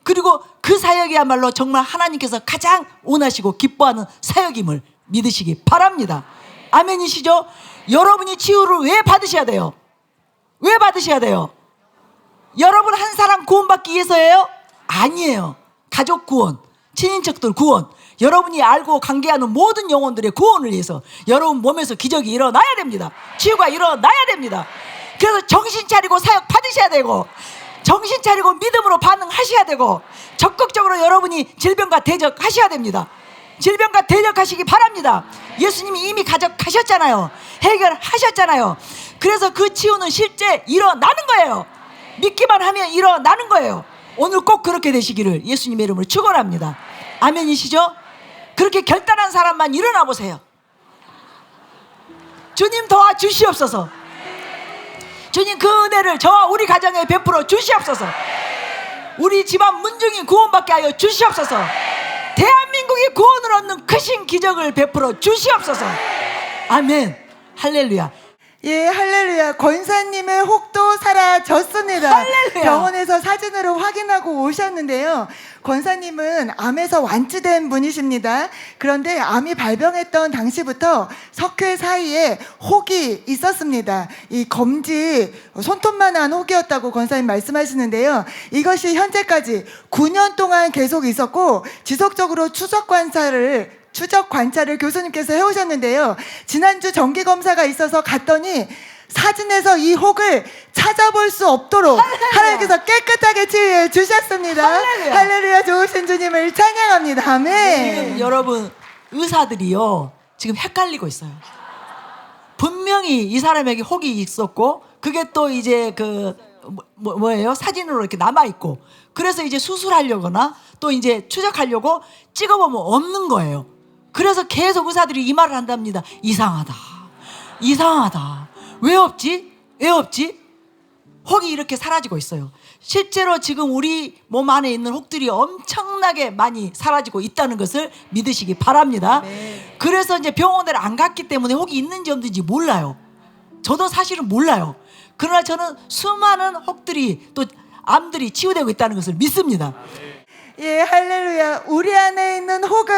그리고 그 사역이야말로 정말 하나님께서 가장 원하시고 기뻐하는 사역임을 믿으시기 바랍니다. 아멘이시죠? 여러분이 치유를 왜 받으셔야 돼요? 왜 받으셔야 돼요? 여러분 한 사람 구원받기 위해서예요? 아니에요. 가족 구원, 친인척들 구원, 여러분이 알고 관계하는 모든 영혼들의 구원을 위해서 여러분 몸에서 기적이 일어나야 됩니다. 치유가 일어나야 됩니다. 그래서 정신 차리고 사역 받으셔야 되고, 정신 차리고 믿음으로 반응하셔야 되고, 적극적으로 여러분이 질병과 대적하셔야 됩니다. 질병과 대적하시기 바랍니다. 예수님이 이미 가져가셨잖아요. 해결하셨잖아요. 그래서 그 치유는 실제 일어나는 거예요. 믿기만 하면 일어나는 거예요. 오늘 꼭 그렇게 되시기를 예수님의 이름으로 축원합니다. 아멘이시죠? 그렇게 결단한 사람만 일어나 보세요. 주님 도와주시옵소서. 주님 그 은혜를 저와 우리 가정에 베풀어 주시옵소서. 우리 집안 문중이 구원받게 하여 주시옵소서. 대한민국이 구원을 얻는 크신 기적을 베풀어 주시옵소서. 아멘. 할렐루야. 예, 할렐루야. 권사님의 혹도 사라졌습니다. 할렐루야. 병원에서 사진으로 확인하고 오셨는데요. 권사님은 암에서 완치된 분이십니다. 그런데 암이 발병했던 당시부터 석회 사이에 혹이 있었습니다. 이 검지 손톱만한 혹이었다고 권사님 말씀하시는데요. 이것이 현재까지 9년 동안 계속 있었고 지속적으로 추적 관찰을 교수님께서 해오셨는데요. 지난주 정기검사가 있어서 갔더니 사진에서 이 혹을 찾아볼 수 없도록 하나님께서 깨끗하게 치유해 주셨습니다. 할렐루야. 할렐루야. 좋으신 주님을 찬양합니다. 아멘. 지금 여러분 의사들이요 지금 헷갈리고 있어요. 분명히 이 사람에게 혹이 있었고 그게 또 이제 뭐예요? 사진으로 이렇게 남아 있고, 그래서 이제 수술하려거나 또 이제 추적하려고 찍어보면 없는 거예요. 그래서 계속 의사들이 이 말을 한답니다. 이상하다. 왜 없지? 왜 없지? 혹이 이렇게 사라지고 있어요. 실제로 지금 우리 몸 안에 있는 혹들이 엄청나게 많이 사라지고 있다는 것을 믿으시기 바랍니다. 그래서 이제 병원을 안 갔기 때문에 혹이 있는지 없는지 몰라요. 저도 사실은 몰라요. 그러나 저는 수많은 혹들이 또 암들이 치유되고 있다는 것을 믿습니다. 예, 할렐루야. 우리 안에 있는 혹은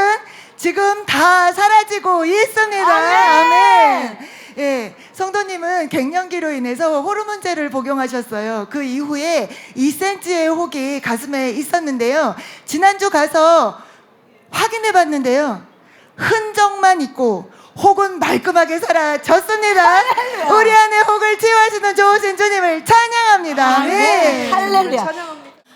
지금 다 사라지고 있습니다. 아멘. 예, 성도님은 갱년기로 인해서 호르몬제를 복용하셨어요. 그 이후에 2cm의 혹이 가슴에 있었는데요. 지난주 가서 확인해 봤는데요. 흔적만 있고 혹은 말끔하게 사라졌습니다. 우리 안에 혹을 치유하시는 좋으신 주님을 찬양합니다. 아멘. 할렐루야.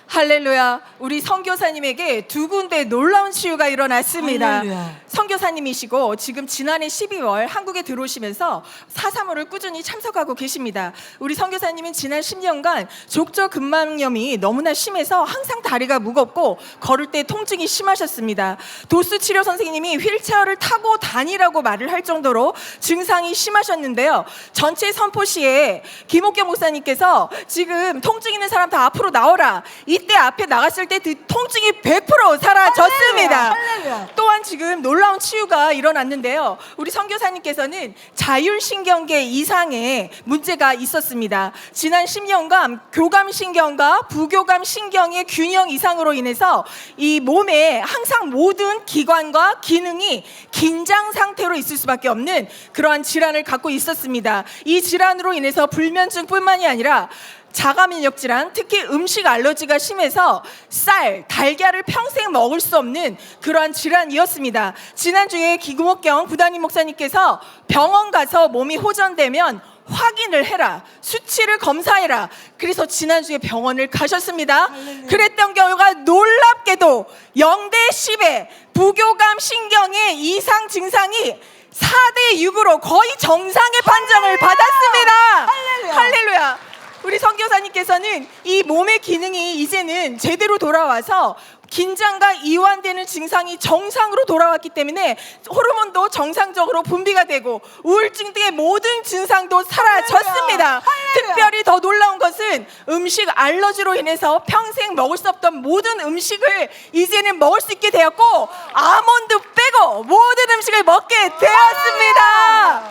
할렐루야. 우리 선교사님에게 두 군데 놀라운 치유가 일어났습니다. 할렐루야. 선교사님이시고 지금 지난해 12월 한국에 들어오시면서 4.3호를 꾸준히 참석하고 계십니다. 우리 선교사님은 지난 10년간 족저근막염이 너무나 심해서 항상 다리가 무겁고 걸을 때 통증이 심하셨습니다. 도수 치료 선생님이 휠체어를 타고 다니라고 말을 할 정도로 증상이 심하셨는데요. 전체 선포 시에 김옥경 목사님께서 지금 통증 있는 사람 다 앞으로 나오라. 이때 앞에 나갔을 때 그 통증이 100% 사라졌습니다. 할렐루야. 또한 지금 놀라운 치유가 일어났는데요. 우리 선교사님께서는 자율신경계 이상의 문제가 있었습니다. 지난 10년간 교감신경과 부교감신경의 균형 이상으로 인해서 이 몸에 항상 모든 기관과 기능이 긴장 상태로 있을 수밖에 없는 그러한 질환을 갖고 있었습니다. 이 질환으로 인해서 불면증뿐만이 아니라 자가면역 질환, 특히 음식 알러지가 심해서 쌀, 달걀을 평생 먹을 수 없는 그러한 질환이었습니다. 지난주에 김옥경 부단임 목사님께서 병원 가서 몸이 호전되면 확인을 해라, 수치를 검사해라. 그래서 지난주에 병원을 가셨습니다. 그랬던 결과 놀랍게도 0대 10의 부교감 신경의 이상 증상이 4대 6으로 거의 정상의 판정을 받았습니다. 할렐루야. 우리 선교사님께서는 이 몸의 기능이 이제는 제대로 돌아와서 긴장과 이완되는 증상이 정상으로 돌아왔기 때문에 호르몬도 정상적으로 분비가 되고 우울증 등의 모든 증상도 사라졌습니다. 특별히 더 놀라운 것은 음식 알러지로 인해서 평생 먹을 수 없던 모든 음식을 이제는 먹을 수 있게 되었고 아몬드 빼고 모든 음식을 먹게 되었습니다.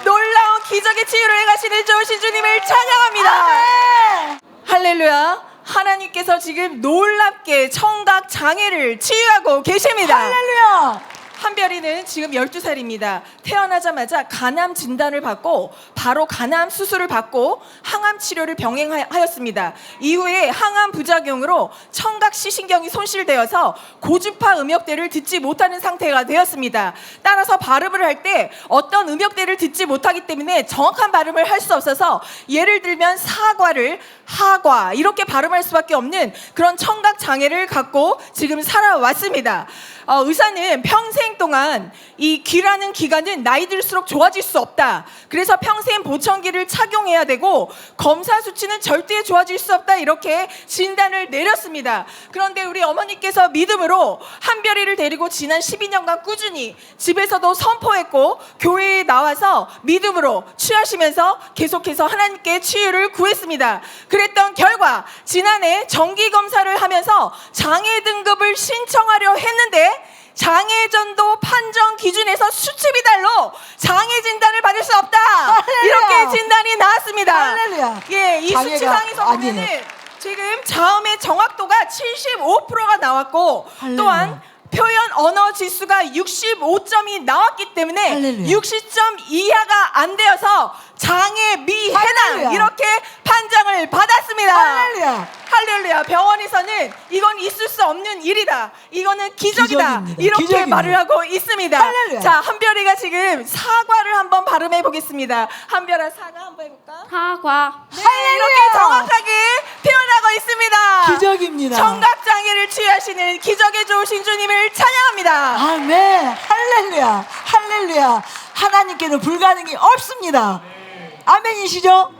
놀라운 기적의 치유를 행하시는 좋으신 주님을 찬양합니다. 할렐루야. 하나님께서 지금 놀랍게 청각 장애를 치유하고 계십니다. 할렐루야. 한별이는 지금 12살입니다. 태어나자마자 간암 진단을 받고 바로 간암 수술을 받고 항암 치료를 병행하였습니다. 이후에 항암 부작용으로 청각 시신경이 손실되어서 고주파 음역대를 듣지 못하는 상태가 되었습니다. 따라서 발음을 할 때 어떤 음역대를 듣지 못하기 때문에 정확한 발음을 할 수 없어서 예를 들면 사과를 하과 이렇게 발음할 수밖에 없는 그런 청각 장애를 갖고 지금 살아왔습니다. 의사는 평생 동안 이 귀라는 기관은 나이 들수록 좋아질 수 없다. 그래서 평생 보청기를 착용해야 되고 검사 수치는 절대 좋아질 수 없다. 이렇게 진단을 내렸습니다. 그런데 우리 어머니께서 믿음으로 한별이를 데리고 지난 12년간 꾸준히 집에서도 선포했고 교회에 나와서 믿음으로 취하시면서 계속해서 하나님께 치유를 구했습니다. 그랬던 결과 지난해 정기검사를 하면서 장애 등급을 신청하려 했는데 장애전도 판정 기준에서 수치 비달로 장애 진단을 받을 수 없다. 할렐루야. 이렇게 진단이 나왔습니다. 할렐루야. 예, 이 장애가 수치상에서 보면은 아니에요. 지금 자음의 정확도가 75%가 나왔고 할렐루야. 또한 표현 언어 지수가 65점이 나왔기 때문에 할렐루야. 60점 이하가 안 되어서 장애 미해당 할렐루야. 이렇게 판정을 받았습니다. 할렐루야. 할렐루야. 병원에서는 이건 있을 수 없는 일이다. 이거는 기적이다. 기적입니다. 이렇게 기적입니다. 말을 하고 있습니다. 할렐루야. 자, 한별이가 지금 사과를 한번 발음해 보겠습니다. 한별아, 사과 한번 해볼까? 사과. 네, 이렇게 정확하게 표현하고 있습니다. 기적입니다. 청각 장애를 치유하시는 기적의 좋으신 주님을 찬양합니다. 아멘. 할렐루야. 할렐루야. 하나님께는 불가능이 없습니다. 아멘이시죠?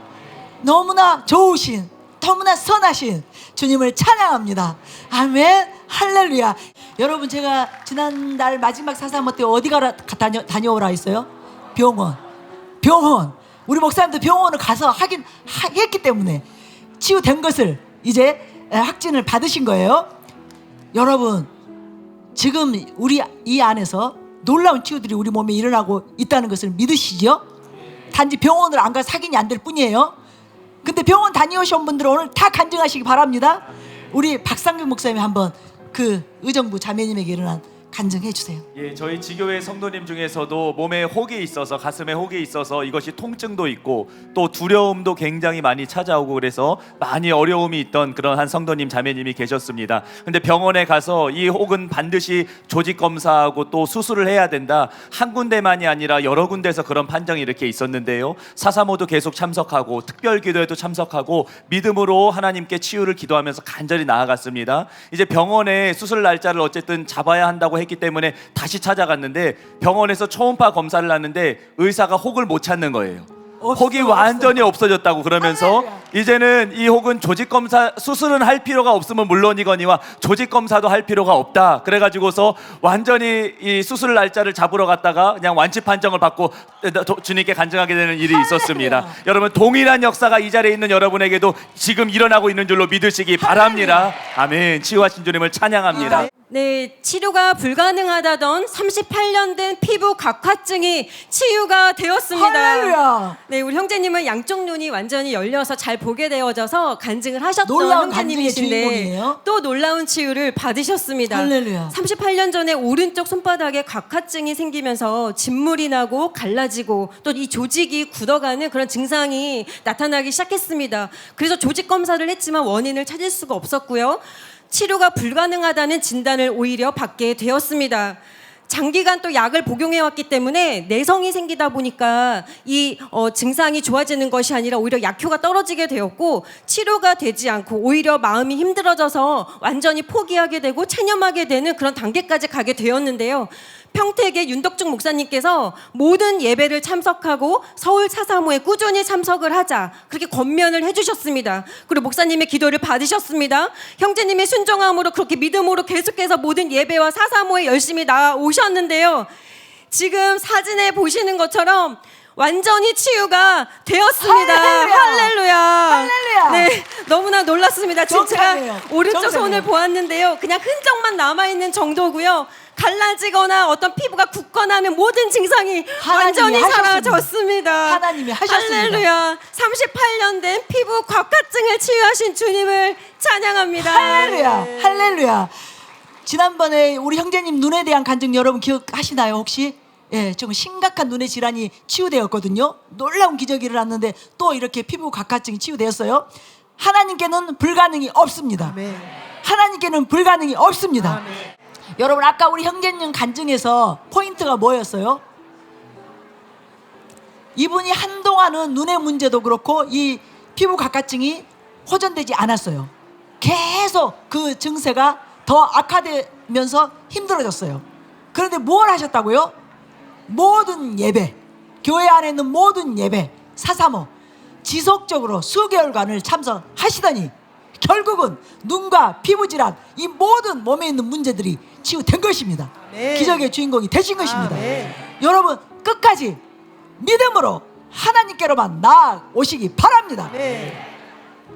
너무나 좋으신, 너무나 선하신 주님을 찬양합니다. 아멘. 할렐루야. 여러분, 제가 지난달 마지막 4.3호 때 어디 다녀오라 했어요? 병원. 우리 목사님도 병원을 가서 했기 때문에 치유된 것을 이제 확진을 받으신 거예요. 여러분, 지금 우리 이 안에서 놀라운 치유들이 우리 몸에 일어나고 있다는 것을 믿으시죠? 단지 병원을 안 가서 확인이 안 될 뿐이에요. 근데 병원 다녀오신 분들은 오늘 다 간증하시기 바랍니다. 우리 박상규 목사님이 한번 그 의정부 자매님에게 일어난 간증해 주세요. 예, 저희 지교회 성도님 중에서도 몸에 혹이 있어서 가슴에 혹이 있어서 이것이 통증도 있고 또 두려움도 굉장히 많이 찾아오고 그래서 많이 어려움이 있던 그런 한 성도님 자매님이 계셨습니다. 근데 병원에 가서 이 혹은 반드시 조직 검사하고 또 수술을 해야 된다. 한 군데만이 아니라 여러 군데에서 그런 판정이 이렇게 있었는데요. 4.3호도 계속 참석하고 특별 기도에도 참석하고 믿음으로 하나님께 치유를 기도하면서 간절히 나아갔습니다. 이제 병원에 수술 날짜를 어쨌든 잡아야 한다고 했기 때문에 다시 찾아갔는데 병원에서 초음파 검사를 하는데 의사가 혹을 못 찾는 거예요. 혹이 완전히 없어졌다고 그러면서 이제는 이 혹은 조직 검사 수술은 할 필요가 없으면 물론이거니와 조직 검사도 할 필요가 없다. 그래가지고서 완전히 이 수술 날짜를 잡으러 갔다가 그냥 완치 판정을 받고 주님께 간증하게 되는 일이 있었습니다. 여러분 동일한 역사가 이 자리에 있는 여러분에게도 지금 일어나고 있는 줄로 믿으시기 바랍니다. 아멘. 치유하신 주님을 찬양합니다. 네, 치료가 불가능하다던 38년 된 피부 각화증이 치유가 되었습니다. 할렐루야. 네, 우리 형제님은 양쪽 눈이 완전히 열려서 잘 보게 되어져서 간증을 하셨던 놀라운 간증의 형제님이신데 주인공이에요. 또 놀라운 치유를 받으셨습니다. 할렐루야. 38년 전에 오른쪽 손바닥에 각화증이 생기면서 진물이 나고 갈라지고 또 이 조직이 굳어가는 그런 증상이 나타나기 시작했습니다. 그래서 조직 검사를 했지만 원인을 찾을 수가 없었고요. 치료가 불가능하다는 진단을 오히려 받게 되었습니다. 장기간 또 약을 복용해왔기 때문에 내성이 생기다 보니까 이 증상이 좋아지는 것이 아니라 오히려 약효가 떨어지게 되었고 치료가 되지 않고 오히려 마음이 힘들어져서 완전히 포기하게 되고 체념하게 되는 그런 단계까지 가게 되었는데요. 평택의 윤덕중 목사님께서 모든 예배를 참석하고 서울 사사모에 꾸준히 참석을 하자 그렇게 권면을 해주셨습니다. 그리고 목사님의 기도를 받으셨습니다. 형제님의 순종함으로 그렇게 믿음으로 계속해서 모든 예배와 사사모에 열심히 나오셨는데요. 지금 사진에 보시는 것처럼 완전히 치유가 되었습니다. 할렐루야. 할렐루야. 네, 너무나 놀랐습니다. 지금 제가 정상이에요. 오른쪽 정상이에요. 손을 보았는데요. 그냥 흔적만 남아있는 정도고요. 갈라지거나 어떤 피부가 굳거나 하는 모든 증상이 완전히 하셨습니다. 사라졌습니다. 하나님이 하셨습니다. 할렐루야. 38년 된 피부 각화증을 치유하신 주님을 찬양합니다. 할렐루야. 할렐루야. 지난번에 우리 형제님 눈에 대한 간증 여러분 기억하시나요 혹시? 예, 좀 심각한 눈의 질환이 치유되었거든요. 놀라운 기적이 일어났는데 또 이렇게 피부 각화증이 치유되었어요. 하나님께는 불가능이 없습니다. 하나님께는 불가능이 없습니다. 여러분 아까 우리 형제님 간증에서 포인트가 뭐였어요? 이분이 한동안은 눈의 문제도 그렇고 이 피부 각화증이 호전되지 않았어요. 계속 그 증세가 더 악화되면서 힘들어졌어요. 그런데 뭘 하셨다고요? 모든 예배, 교회 안에 있는 모든 예배, 사사모 지속적으로 수개월간을 참석하시더니 결국은 눈과 피부 질환 이 모든 몸에 있는 문제들이 치유된 것입니다. 기적의 주인공이 되신 것입니다. 여러분 끝까지 믿음으로 하나님께로만 나아오시기 바랍니다.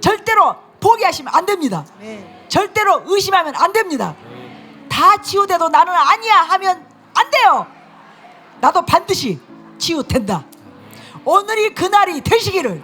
절대로 포기하시면 안 됩니다. 절대로 의심하면 안 됩니다. 다 치유돼도 나는 아니야 하면 안 돼요. 나도 반드시 치유된다. 오늘이 그날이 되시기를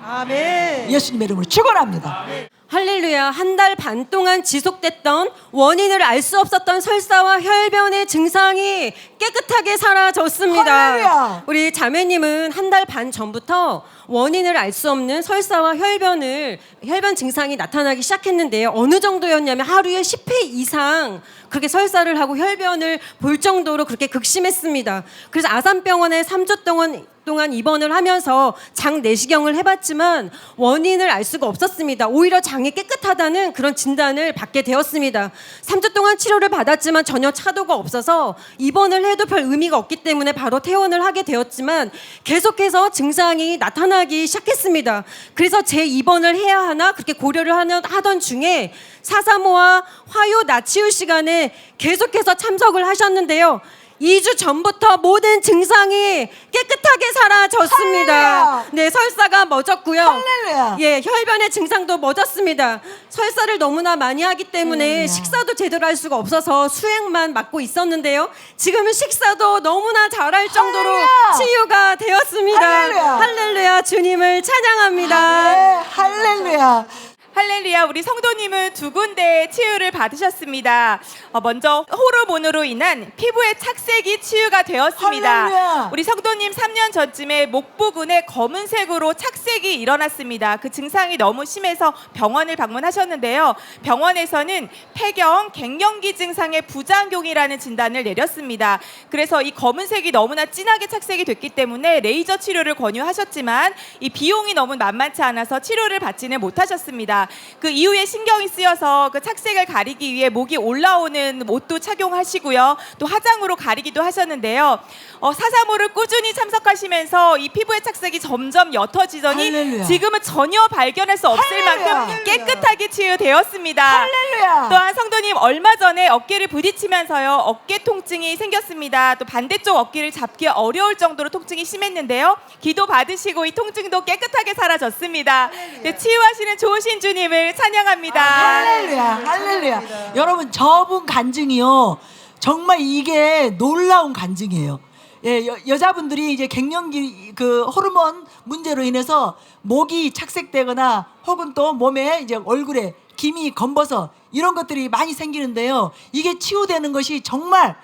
예수님의 이름으로 축원합니다. 할렐루야. 한 달 반 동안 지속됐던 원인을 알 수 없었던 설사와 혈변의 증상이 깨끗하게 사라졌습니다. 할렐루야. 우리 자매님은 한 달 반 전부터 원인을 알 수 없는 설사와 혈변 증상이 나타나기 시작했는데요. 어느 정도였냐면 하루에 10회 이상 그렇게 설사를 하고 혈변을 볼 정도로 그렇게 극심했습니다. 그래서 아산병원에 3주 동안 입원을 하면서 장 내시경을 해봤지만 원인을 알 수가 없었습니다. 오히려 장이 깨끗하다는 그런 진단을 받게 되었습니다. 3주 동안 치료를 받았지만 전혀 차도가 없어서 입원을 해도 별 의미가 없기 때문에 바로 퇴원을 하게 되었지만 계속해서 증상이 나타나기 시작했습니다. 그래서 재입원을 해야 하나 그렇게 고려를 하던 중에 사사모와 화요 나치유 시간에 계속해서 참석을 하셨는데요. 2주 전부터 모든 증상이 깨끗하게 사라졌습니다. 할렐루야. 네, 설사가 멎었고요. 할렐루야. 예, 혈변의 증상도 멎었습니다. 설사를 너무나 많이 하기 때문에 식사도 제대로 할 수가 없어서 수액만 맞고 있었는데요. 지금은 식사도 너무나 잘할 정도로 할렐루야. 치유가 되었습니다. 할렐루야. 할렐루야, 주님을 찬양합니다. 네, 할렐루야. 할렐루야. 우리 성도님은 두 군데의 치유를 받으셨습니다. 먼저 호르몬으로 인한 피부의 착색이 치유가 되었습니다. 할렐루야. 우리 성도님 3년 전쯤에 목 부분에 검은색으로 착색이 일어났습니다. 그 증상이 너무 심해서 병원을 방문하셨는데요. 병원에서는 폐경, 갱년기 증상의 부작용이라는 진단을 내렸습니다. 그래서 이 검은색이 너무나 진하게 착색이 됐기 때문에 레이저 치료를 권유하셨지만 이 비용이 너무 만만치 않아서 치료를 받지는 못하셨습니다. 있습니다. 그 이후에 신경이 쓰여서 그 착색을 가리기 위해 목이 올라오는 옷도 착용하시고요. 또 화장으로 가리기도 하셨는데요. 사사모를 꾸준히 참석하시면서 이 피부의 착색이 점점 옅어지더니 할렐루야. 지금은 전혀 발견할 수 없을 할렐루야. 만큼 깨끗하게 치유되었습니다. 할렐루야. 또한 성도님 얼마 전에 어깨를 부딪히면서요 어깨 통증이 생겼습니다. 또 반대쪽 어깨를 잡기 어려울 정도로 통증이 심했는데요. 기도 받으시고 이 통증도 깨끗하게 사라졌습니다. 네, 치유하시는 좋으신 주님을 찬양합니다. 할렐루야, 할렐루야. 여러분 저분 간증이요, 정말 이게 놀라운 간증이에요. 예, 여자분들이 이제 갱년기 그 호르몬 문제로 인해서 목이 착색되거나 혹은 또 몸에 이제 얼굴에 기미, 검버섯 이런 것들이 많이 생기는데요. 이게 치유되는 것이 정말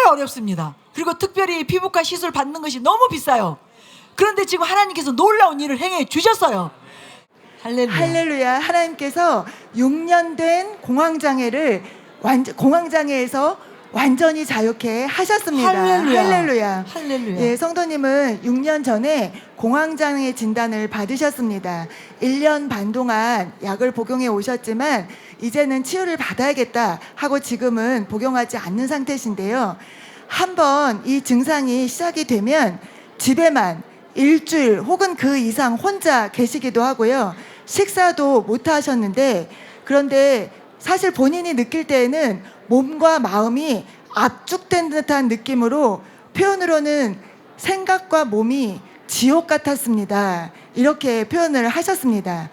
어렵습니다. 그리고 특별히 피부과 시술 받는 것이 너무 비싸요. 그런데 지금 하나님께서 놀라운 일을 행해 주셨어요. 할렐루야. 할렐루야. 하나님께서 6년 된 공황장애를 공황장애에서 완전히 자유케 하셨습니다. 할렐루야. 할렐루야. 할렐루야. 예, 성도님은 6년 전에 공황장애 진단을 받으셨습니다. 1년 반 동안 약을 복용해 오셨지만 이제는 치유를 받아야겠다 하고 지금은 복용하지 않는 상태신데요. 한번 이 증상이 시작이 되면 집에만 일주일 혹은 그 이상 혼자 계시기도 하고요. 식사도 못 하셨는데, 그런데 사실 본인이 느낄 때에는 몸과 마음이 압축된 듯한 느낌으로, 표현으로는 생각과 몸이 지옥 같았습니다. 이렇게 표현을 하셨습니다.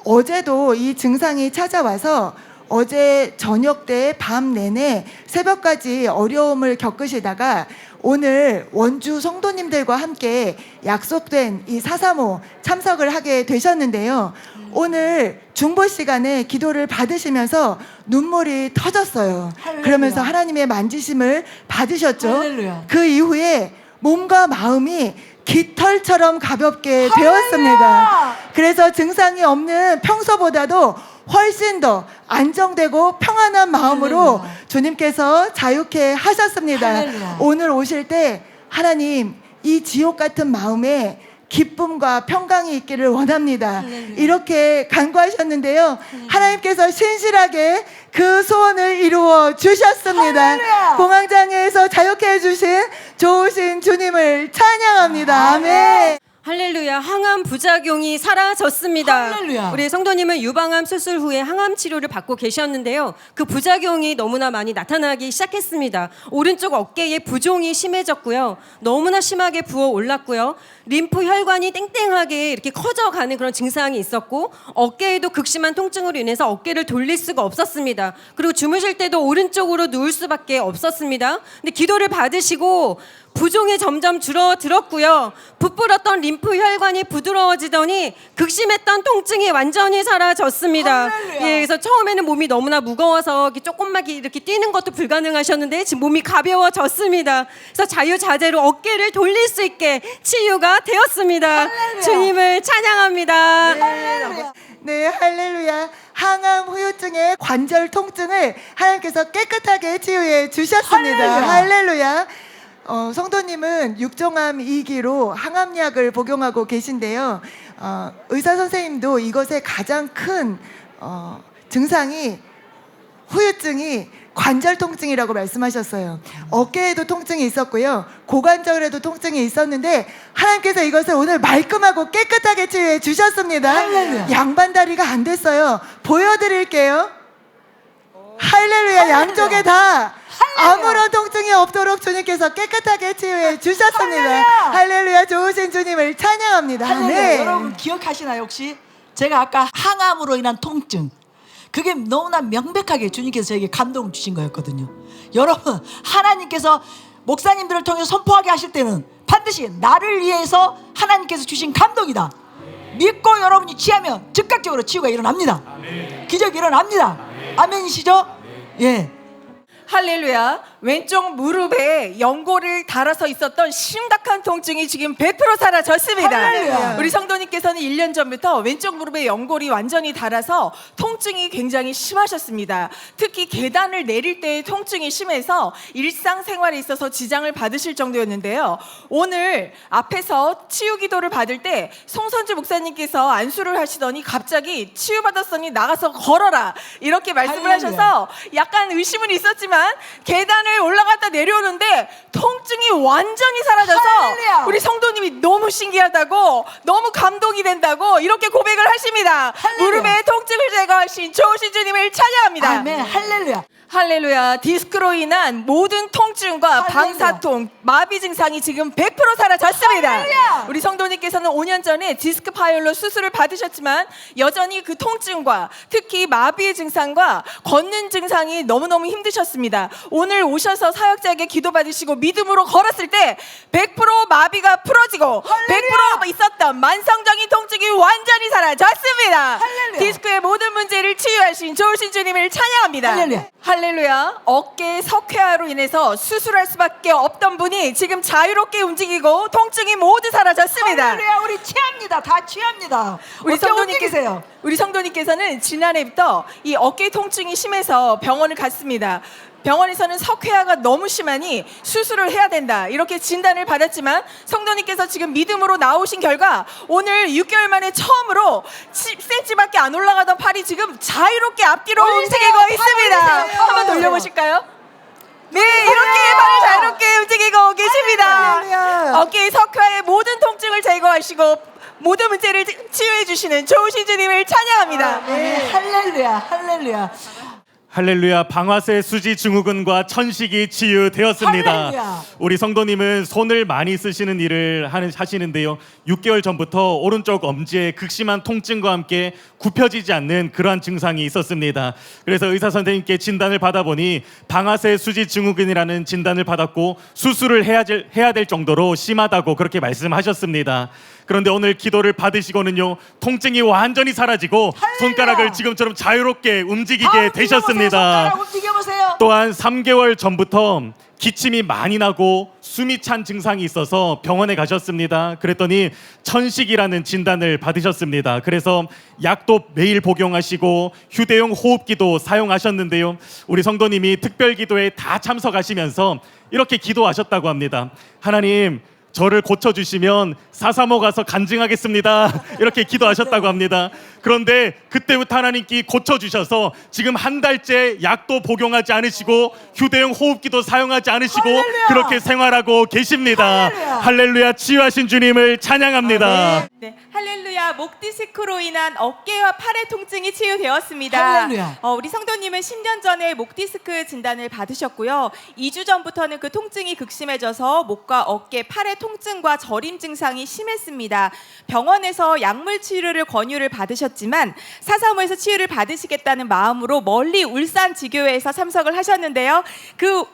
어제도 이 증상이 찾아와서 어제 저녁 때 밤 내내 새벽까지 어려움을 겪으시다가 오늘 원주 성도님들과 함께 약속된 이 사사모 참석을 하게 되셨는데요. 오늘 중보 시간에 기도를 받으시면서 눈물이 터졌어요. 할렐루야. 그러면서 하나님의 만지심을 받으셨죠. 할렐루야. 그 이후에 몸과 마음이 깃털처럼 가볍게 되었습니다. 그래서 증상이 없는 평소보다도 훨씬 더 안정되고 평안한 마음으로 할렐루야. 주님께서 자유케 하셨습니다. 할렐루야. 오늘 오실 때 하나님, 이 지옥 같은 마음에 기쁨과 평강이 있기를 원합니다. 할렐루야. 이렇게 간구하셨는데요. 하나님께서 신실하게 그 소원을 이루어 주셨습니다. 할렐루야. 공황장애에서 자유케 해주신 좋으신 주님을 찬양합니다. 아멘. 할렐루야. 항암 부작용이 사라졌습니다. 할렐루야. 우리 성도님은 유방암 수술 후에 항암 치료를 받고 계셨는데요. 그 부작용이 너무나 많이 나타나기 시작했습니다. 오른쪽 어깨에 부종이 심해졌고요. 너무나 심하게 부어 올랐고요. 림프 혈관이 땡땡하게 이렇게 커져가는 그런 증상이 있었고, 어깨에도 극심한 통증으로 인해서 어깨를 돌릴 수가 없었습니다. 그리고 주무실 때도 오른쪽으로 누울 수밖에 없었습니다. 근데 기도를 받으시고 부종이 점점 줄어들었고요. 부풀었던 림프 혈관이 부드러워지더니 극심했던 통증이 완전히 사라졌습니다. 할렐루야. 예, 그래서 처음에는 몸이 너무나 무거워서 이렇게 조금만 이렇게 뛰는 것도 불가능하셨는데 지금 몸이 가벼워졌습니다. 그래서 자유자재로 어깨를 돌릴 수 있게 치유가 되었습니다. 할렐루야. 주님을 찬양합니다. 할렐루야. 네, 할렐루야. 항암 후유증의 관절 통증을 하나님께서 깨끗하게 치유해 주셨습니다. 할렐루야. 성도님은 육종암 2기로 항암약을 복용하고 계신데요. 의사 선생님도 이것의 가장 큰 증상이, 후유증이 관절 통증이라고 말씀하셨어요. 어깨에도 통증이 있었고요. 고관절에도 통증이 있었는데 하나님께서 이것을 오늘 말끔하고 깨끗하게 치유해 주셨습니다. 할렐루야. 양반다리가 안 됐어요. 보여드릴게요. 할렐루야. 양쪽에 다 아무런 통증이 없도록 주님께서 깨끗하게 치유해 주셨습니다. 할렐루야. 좋으신 주님을 찬양합니다. 할렐루야. 네. 여러분 기억하시나요 혹시? 제가 아까 항암으로 인한 통증, 그게 너무나 명백하게 주님께서 저에게 감동 주신 거였거든요. 여러분, 하나님께서 목사님들을 통해 선포하게 하실 때는 반드시 나를 위해서 하나님께서 주신 감동이다. 믿고 여러분이 취하면 즉각적으로 치유가 일어납니다. 기적이 일어납니다. 아멘이시죠? 예. 할렐루야. 왼쪽 무릎에 연고를 달아서 있었던 심각한 통증이 지금 100% 사라졌습니다. 할렐루야. 우리 성도님께서는 1년 전부터 왼쪽 무릎에 연골이 완전히 달아서 통증이 굉장히 심하셨습니다. 특히 계단을 내릴 때의 통증이 심해서 일상생활에 있어서 지장을 받으실 정도였는데요. 오늘 앞에서 치유 기도를 받을 때 송선주 목사님께서 안수를 하시더니 갑자기 치유받았으니 나가서 걸어라 이렇게 말씀을 할렐루야. 하셔서 약간 의심은 있었지만 계단을 올라갔다 내려오는데 통증이 완전히 사라져서 할렐루야. 우리 성도님이 너무 신기하다고 너무 감동이 된다고 이렇게 고백을 하십니다. 할렐루야. 무릎의 통증을 제거하신 좋으신 주님을 찬양합니다. 아멘. 할렐루야. 할렐루야. 디스크로 인한 모든 통증과 할렐루야. 방사통, 마비 증상이 지금 100% 사라졌습니다. 할렐루야. 우리 성도님께서는 5년 전에 디스크 파열로 수술을 받으셨지만 여전히 그 통증과 특히 마비의 증상과 걷는 증상이 너무너무 힘드셨습니다. 오늘 오셔서 사역자에게 기도받으시고 믿음으로 걸었을 때 100% 마비가 풀어지고 할렐루야. 100% 있었던 만성적인 통증이 완전히 사라졌습니다. 할렐루야. 디스크의 모든 문제를 치유하신 좋으신 주님을 찬양합니다. 할렐루야. 할렐루야. 어깨 석회화로 인해서 수술할 수밖에 없던 분이 지금 자유롭게 움직이고 통증이 모두 사라졌습니다. 할렐루야. 우리 취합니다. 다 취합니다. 우리 어서 움직이세요. 우리 성도님께서는 지난해부터 이 어깨 통증이 심해서 병원을 갔습니다. 병원에서는 석회화가 너무 심하니 수술을 해야 된다 이렇게 진단을 받았지만 성도님께서 지금 믿음으로 나오신 결과 오늘 6개월 만에 처음으로 10cm밖에 안 올라가던 팔이 지금 자유롭게 앞뒤로 올리세요. 움직이고 팔 있습니다. 올리세요. 한번 돌려보실까요? 네, 이렇게 발을 자유롭게 움직이고 계십니다. 할렐루야. 어깨의 석회화의 모든 통증을 제거하시고 모든 문제를 치유해 주시는 좋으신 주님을 찬양합니다. 네. 할렐루야. 할렐루야. 할렐루야. 방아쇠 수지 증후군과 천식이 치유되었습니다. 할렐루야. 우리 성도님은 손을 많이 쓰시는 일을 하시는데요. 6개월 전부터 오른쪽 엄지에 극심한 통증과 함께 굽혀지지 않는 그러한 증상이 있었습니다. 그래서 의사 선생님께 진단을 받아보니 방아쇠 수지 증후군이라는 진단을 받았고 수술을 해야 될 정도로 심하다고 그렇게 말씀하셨습니다. 그런데 오늘 기도를 받으시고는요, 통증이 완전히 사라지고 할렐루야. 손가락을 지금처럼 자유롭게 움직이게 아, 되셨습니다. 손가락 움직여보세요. 또한 3개월 전부터 기침이 많이 나고 숨이 찬 증상이 있어서 병원에 가셨습니다. 그랬더니 천식이라는 진단을 받으셨습니다. 그래서 약도 매일 복용하시고 휴대용 호흡기도 사용하셨는데요. 우리 성도님이 특별기도에 다 참석하시면서 이렇게 기도하셨다고 합니다. 하나님, 저를 고쳐주시면 435 가서 간증하겠습니다. 이렇게 기도하셨다고 합니다. 그런데 그때부터 하나님께 고쳐주셔서 지금 한 달째 약도 복용하지 않으시고 휴대용 호흡기도 사용하지 않으시고 할렐루야. 그렇게 생활하고 계십니다. 할렐루야. 할렐루야. 치유하신 주님을 찬양합니다. 네, 할렐루야. 목 디스크로 인한 어깨와 팔의 통증이 치유되었습니다. 할렐루야. 우리 성도님은 10년 전에 목 디스크 진단을 받으셨고요. 2주 전부터는 그 통증이 극심해져서 목과 어깨, 팔의 통증과 저림 증상이 심했습니다. 병원에서 약물 치료를 권유를 받으셨지만 435에서 치유를 받으시겠다는 마음으로 멀리 울산 지교회에서 참석을 하셨는데요.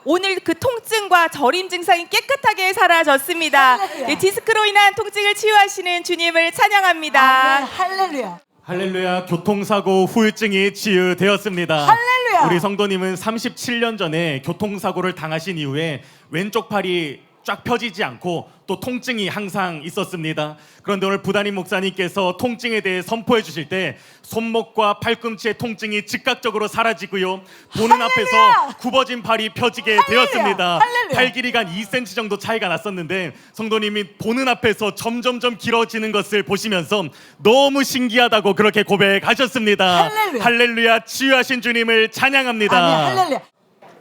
오늘 그 통증과 저림 증상이 깨끗하게 사라졌습니다. 할렐루야. 네, 디스크로 인한 통증을 치유하시는 주님을 찬양합니다. 아멘. 할렐루야. 할렐루야. 교통사고 후유증이 치유되었습니다. 할렐루야. 우리 성도님은 37년 전에 교통사고를 당하신 이후에 왼쪽 팔이 쫙 펴지지 않고 또 통증이 항상 있었습니다. 그런데 오늘 부단임 목사님께서 통증에 대해 선포해 주실 때 손목과 팔꿈치의 통증이 즉각적으로 사라지고요, 보는 앞에서 굽어진 팔이 펴지게 되었습니다. 할렐루야. 팔 길이가 한 2cm 정도 차이가 났었는데 성도님이 보는 앞에서 점점점 길어지는 것을 보시면서 너무 신기하다고 그렇게 고백하셨습니다. 할렐루야. 할렐루야. 치유하신 주님을 찬양합니다. 아멘. 할렐루야.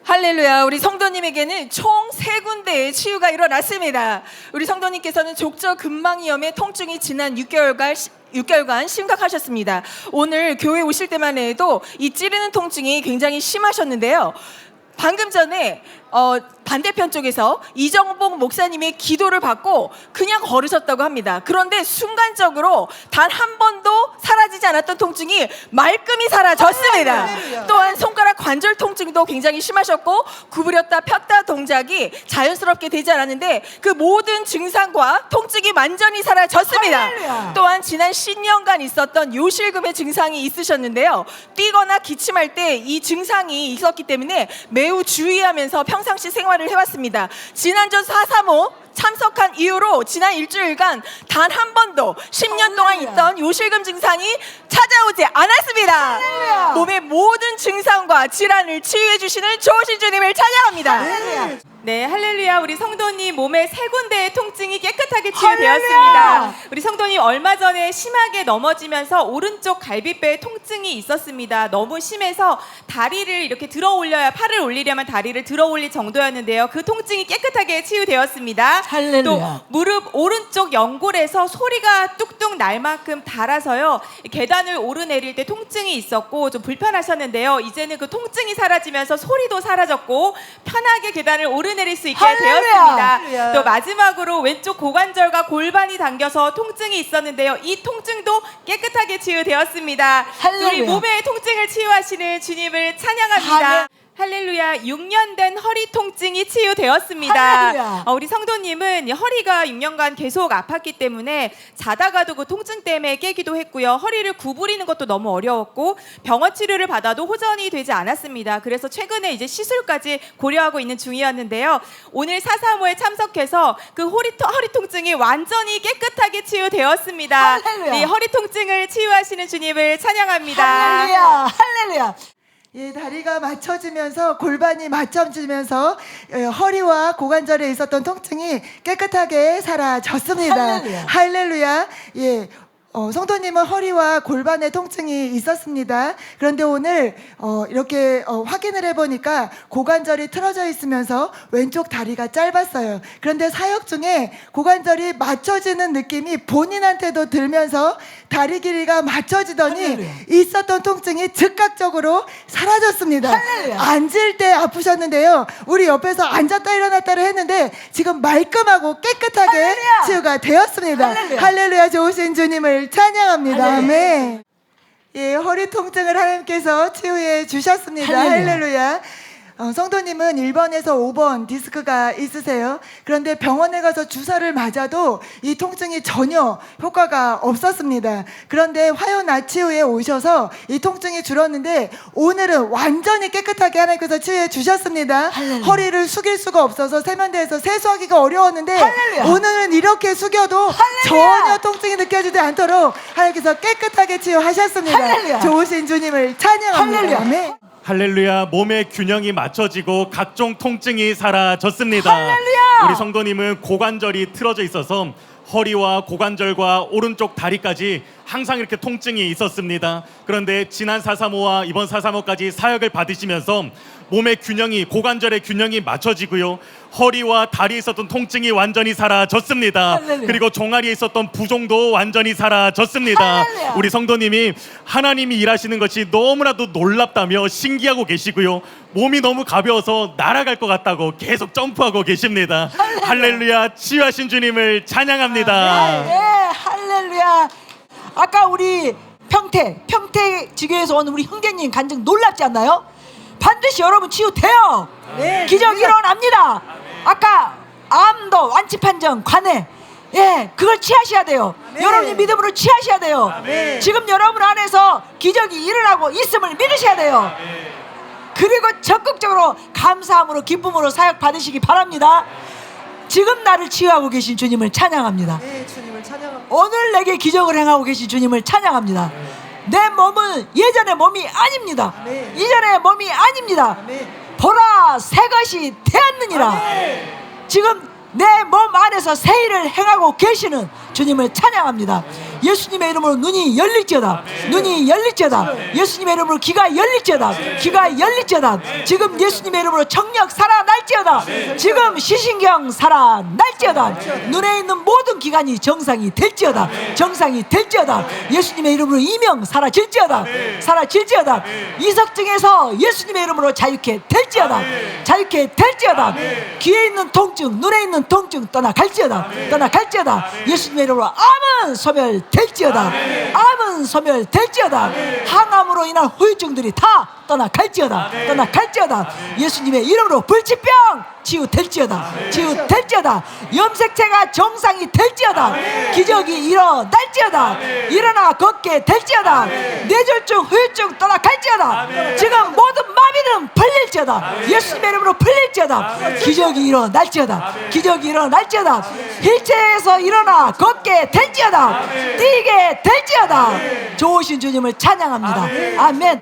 할렐루야. 우리 성도님에게는 총 3군데의 치유가 일어났습니다. 우리 성도님께서는 족저근막염의 통증이 지난 6개월간 심각하셨습니다. 오늘 교회 오실 때만 해도 이 찌르는 통증이 굉장히 심하셨는데요. 방금 전에 반대편 쪽에서 이정복 목사님의 기도를 받고 그냥 걸으셨다고 합니다. 그런데 순간적으로 단 한 번도 사라지지 않았던 통증이 말끔히 사라졌습니다. 또한 손가락 관절 통증도 굉장히 심하셨고 구부렸다 폈다 동작이 자연스럽게 되지 않았는데 그 모든 증상과 통증이 완전히 사라졌습니다. 할렐루야. 또한 지난 10년간 있었던 요실금의 증상이 있으셨는데요. 뛰거나 기침할 때 이 증상이 있었기 때문에 매우 주의하면서 평상시 생활을 해왔습니다. 지난주 435 참석한 이후로 지난 일주일간 단 한 번도 10년 동안 할렐루야. 있던 요실금 증상이 찾아오지 않았습니다. 할렐루야. 몸의 모든 증상과 질환을 치유해 주시는 좋으신 주님을 찬양합니다. 할렐루야. 네, 할렐루야. 우리 성도님 몸의 세 군데의 통증이 깨끗하게 치유되었습니다. 할렐루야. 우리 성도님 얼마 전에 심하게 넘어지면서 오른쪽 갈비뼈에 통증이 있었습니다. 너무 심해서 다리를 이렇게 들어 올려야, 팔을 올리려면 다리를 들어 올릴 정도였는데요. 그 통증이 깨끗하게 치유되었습니다. 할렐루야. 또 무릎 오른쪽 연골에서 소리가 뚝뚝 날 만큼 달아서요. 계단을 오르내릴 때 통증이 있었고 좀 불편하셨는데요. 이제는 그 통증이 사라지면서 소리도 사라졌고 편하게 계단을 오르내릴 수 있게 할렐루야. 되었습니다. 할렐루야. 또 마지막으로 왼쪽 고관절과 골반이 당겨서 통증이 있었는데요. 이 통증도 깨끗하게 치유되었습니다. 할렐루야. 우리 몸의 통증을 치유하시는 주님을 찬양합니다. 할렐루야. 6년 된 허리 통증이 치유되었습니다. 할렐루야. 우리 성도님은 허리가 6년간 계속 아팠기 때문에 자다가도 그 통증 때문에 깨기도 했고요. 허리를 구부리는 것도 너무 어려웠고 병원 치료를 받아도 호전이 되지 않았습니다. 그래서 최근에 이제 시술까지 고려하고 있는 중이었는데요. 오늘 435에 참석해서 그 허리 통증이 완전히 깨끗하게 치유되었습니다. 할렐루야. 이 허리 통증을 치유하시는 주님을 찬양합니다. 할렐루야. 할렐루야. 예, 다리가 맞춰지면서 골반이 맞춰지면서 허리와 고관절에 있었던 통증이 깨끗하게 사라졌습니다. 할렐루야. 할렐루야. 예. 성도님은 허리와 골반에 통증이 있었습니다. 그런데 오늘 이렇게 확인을 해보니까 고관절이 틀어져 있으면서 왼쪽 다리가 짧았어요. 그런데 사역 중에 고관절이 맞춰지는 느낌이 본인한테도 들면서 다리 길이가 맞춰지더니 할렐루야. 있었던 통증이 즉각적으로 사라졌습니다. 할렐루야. 앉을 때 아프셨는데요. 우리 옆에서 앉았다 일어났다를 했는데 지금 말끔하고 깨끗하게 할렐루야. 치유가 되었습니다. 할렐루야. 할렐루야. 좋으신 주님을 찬양합니다. 할렐루야. 아멘. 예, 허리 통증을 하나님께서 치유해 주셨습니다. 할렐루야. 할렐루야. 성도님은 1번에서 5번 디스크가 있으세요. 그런데 병원에 가서 주사를 맞아도 이 통증이 전혀 효과가 없었습니다. 그런데 화요나치유에 오셔서 이 통증이 줄었는데 오늘은 완전히 깨끗하게 하나님께서 치유해 주셨습니다. 할렐루야. 허리를 숙일 수가 없어서 세면대에서 세수하기가 어려웠는데 할렐루야. 오늘은 이렇게 숙여도 할렐루야. 전혀 통증이 느껴지지 않도록 하나님께서 깨끗하게 치유하셨습니다. 할렐루야. 좋으신 주님을 찬양합니다. 할렐루야. 아멘. 할렐루야. 몸의 균형이 맞춰지고 각종 통증이 사라졌습니다. 할렐루야. 우리 성도님은 고관절이 틀어져 있어서 허리와 고관절과 오른쪽 다리까지 항상 이렇게 통증이 있었습니다. 그런데 지난 435와 이번 435까지 사역을 받으시면서 몸의 균형이, 고관절의 균형이 맞춰지고요. 허리와 다리에 있었던 통증이 완전히 사라졌습니다. 할렐루야. 그리고 종아리에 있었던 부종도 완전히 사라졌습니다. 할렐루야. 우리 성도님이 하나님이 일하시는 것이 너무나도 놀랍다며 신기하고 계시고요. 몸이 너무 가벼워서 날아갈 것 같다고 계속 점프하고 계십니다. 할렐루야. 치유하신 주님을 찬양합니다. 네, 할렐루야. 아까 우리 평택 지교에서 온 우리 형제님 간증 놀랍지 않나요? 반드시 여러분 치유돼요. 기적 일어납니다. 아까 암도 완치 판정 관해, 예, 그걸 취하셔야 돼요. 여러분이 믿음으로 취하셔야 돼요. 지금 여러분 안에서 기적이 일어나고 있음을 믿으셔야 돼요. 그리고 적극적으로 감사함으로 기쁨으로 사역 받으시기 바랍니다. 지금 나를 치유하고 계신 주님을 찬양합니다. 주님을 찬양합니다. 오늘 내게 기적을 행하고 계신 주님을 찬양합니다. 내 몸은 예전의 몸이 아닙니다. 이전의 몸이 아닙니다. 보라, 새 것이 되었느니라. 지금 내 몸 안에서 새 일을 행하고 계시는 주님을 찬양합니다. 예수님의 이름으로 눈이 열릴지어다. 눈이 열릴지어다. 예수님의 이름으로 귀가 열릴지어다. 귀가 열릴지어다. 지금 예수님의 이름으로 청력 살아날지어다. 지금 시신경 살아날지어다. 눈에 있는 모든 기관이 정상이 될지어다. 정상이 될지어다. 예수님의 이름으로 이명 사라질지어다. 사라질지어다. 이석증에서 예수님의 이름으로 자유케 될지어다. 자유케 될지어다. 귀에 있는 통증, 눈에 있는 통증 떠나갈지어다. 떠나갈지어다. 예수님의 이름으로 암은 소멸될지어다. 암은 소멸될지어다. 항암으로 인한 후유증들이 다 떠나갈지어다. 떠나갈지어다. 예수님의 이름으로 불치병 병 치유될지어다. 치유될지어다. 염색체가 정상이 될지어다. 기적이 일어날지어다. 일어나 걷게 될지어다. 뇌졸중 후유증 떠나갈지어다. 지금 모든 마비는 풀릴지어다. 예수님의 이름으로 풀릴지어다. 기적이 일어날지어다. 기적이 일어날지어다. 힐체에서 일어나 걷게 될지어다. 뛰게 될지어다. 좋으신 주님을 찬양합니다. 아멘.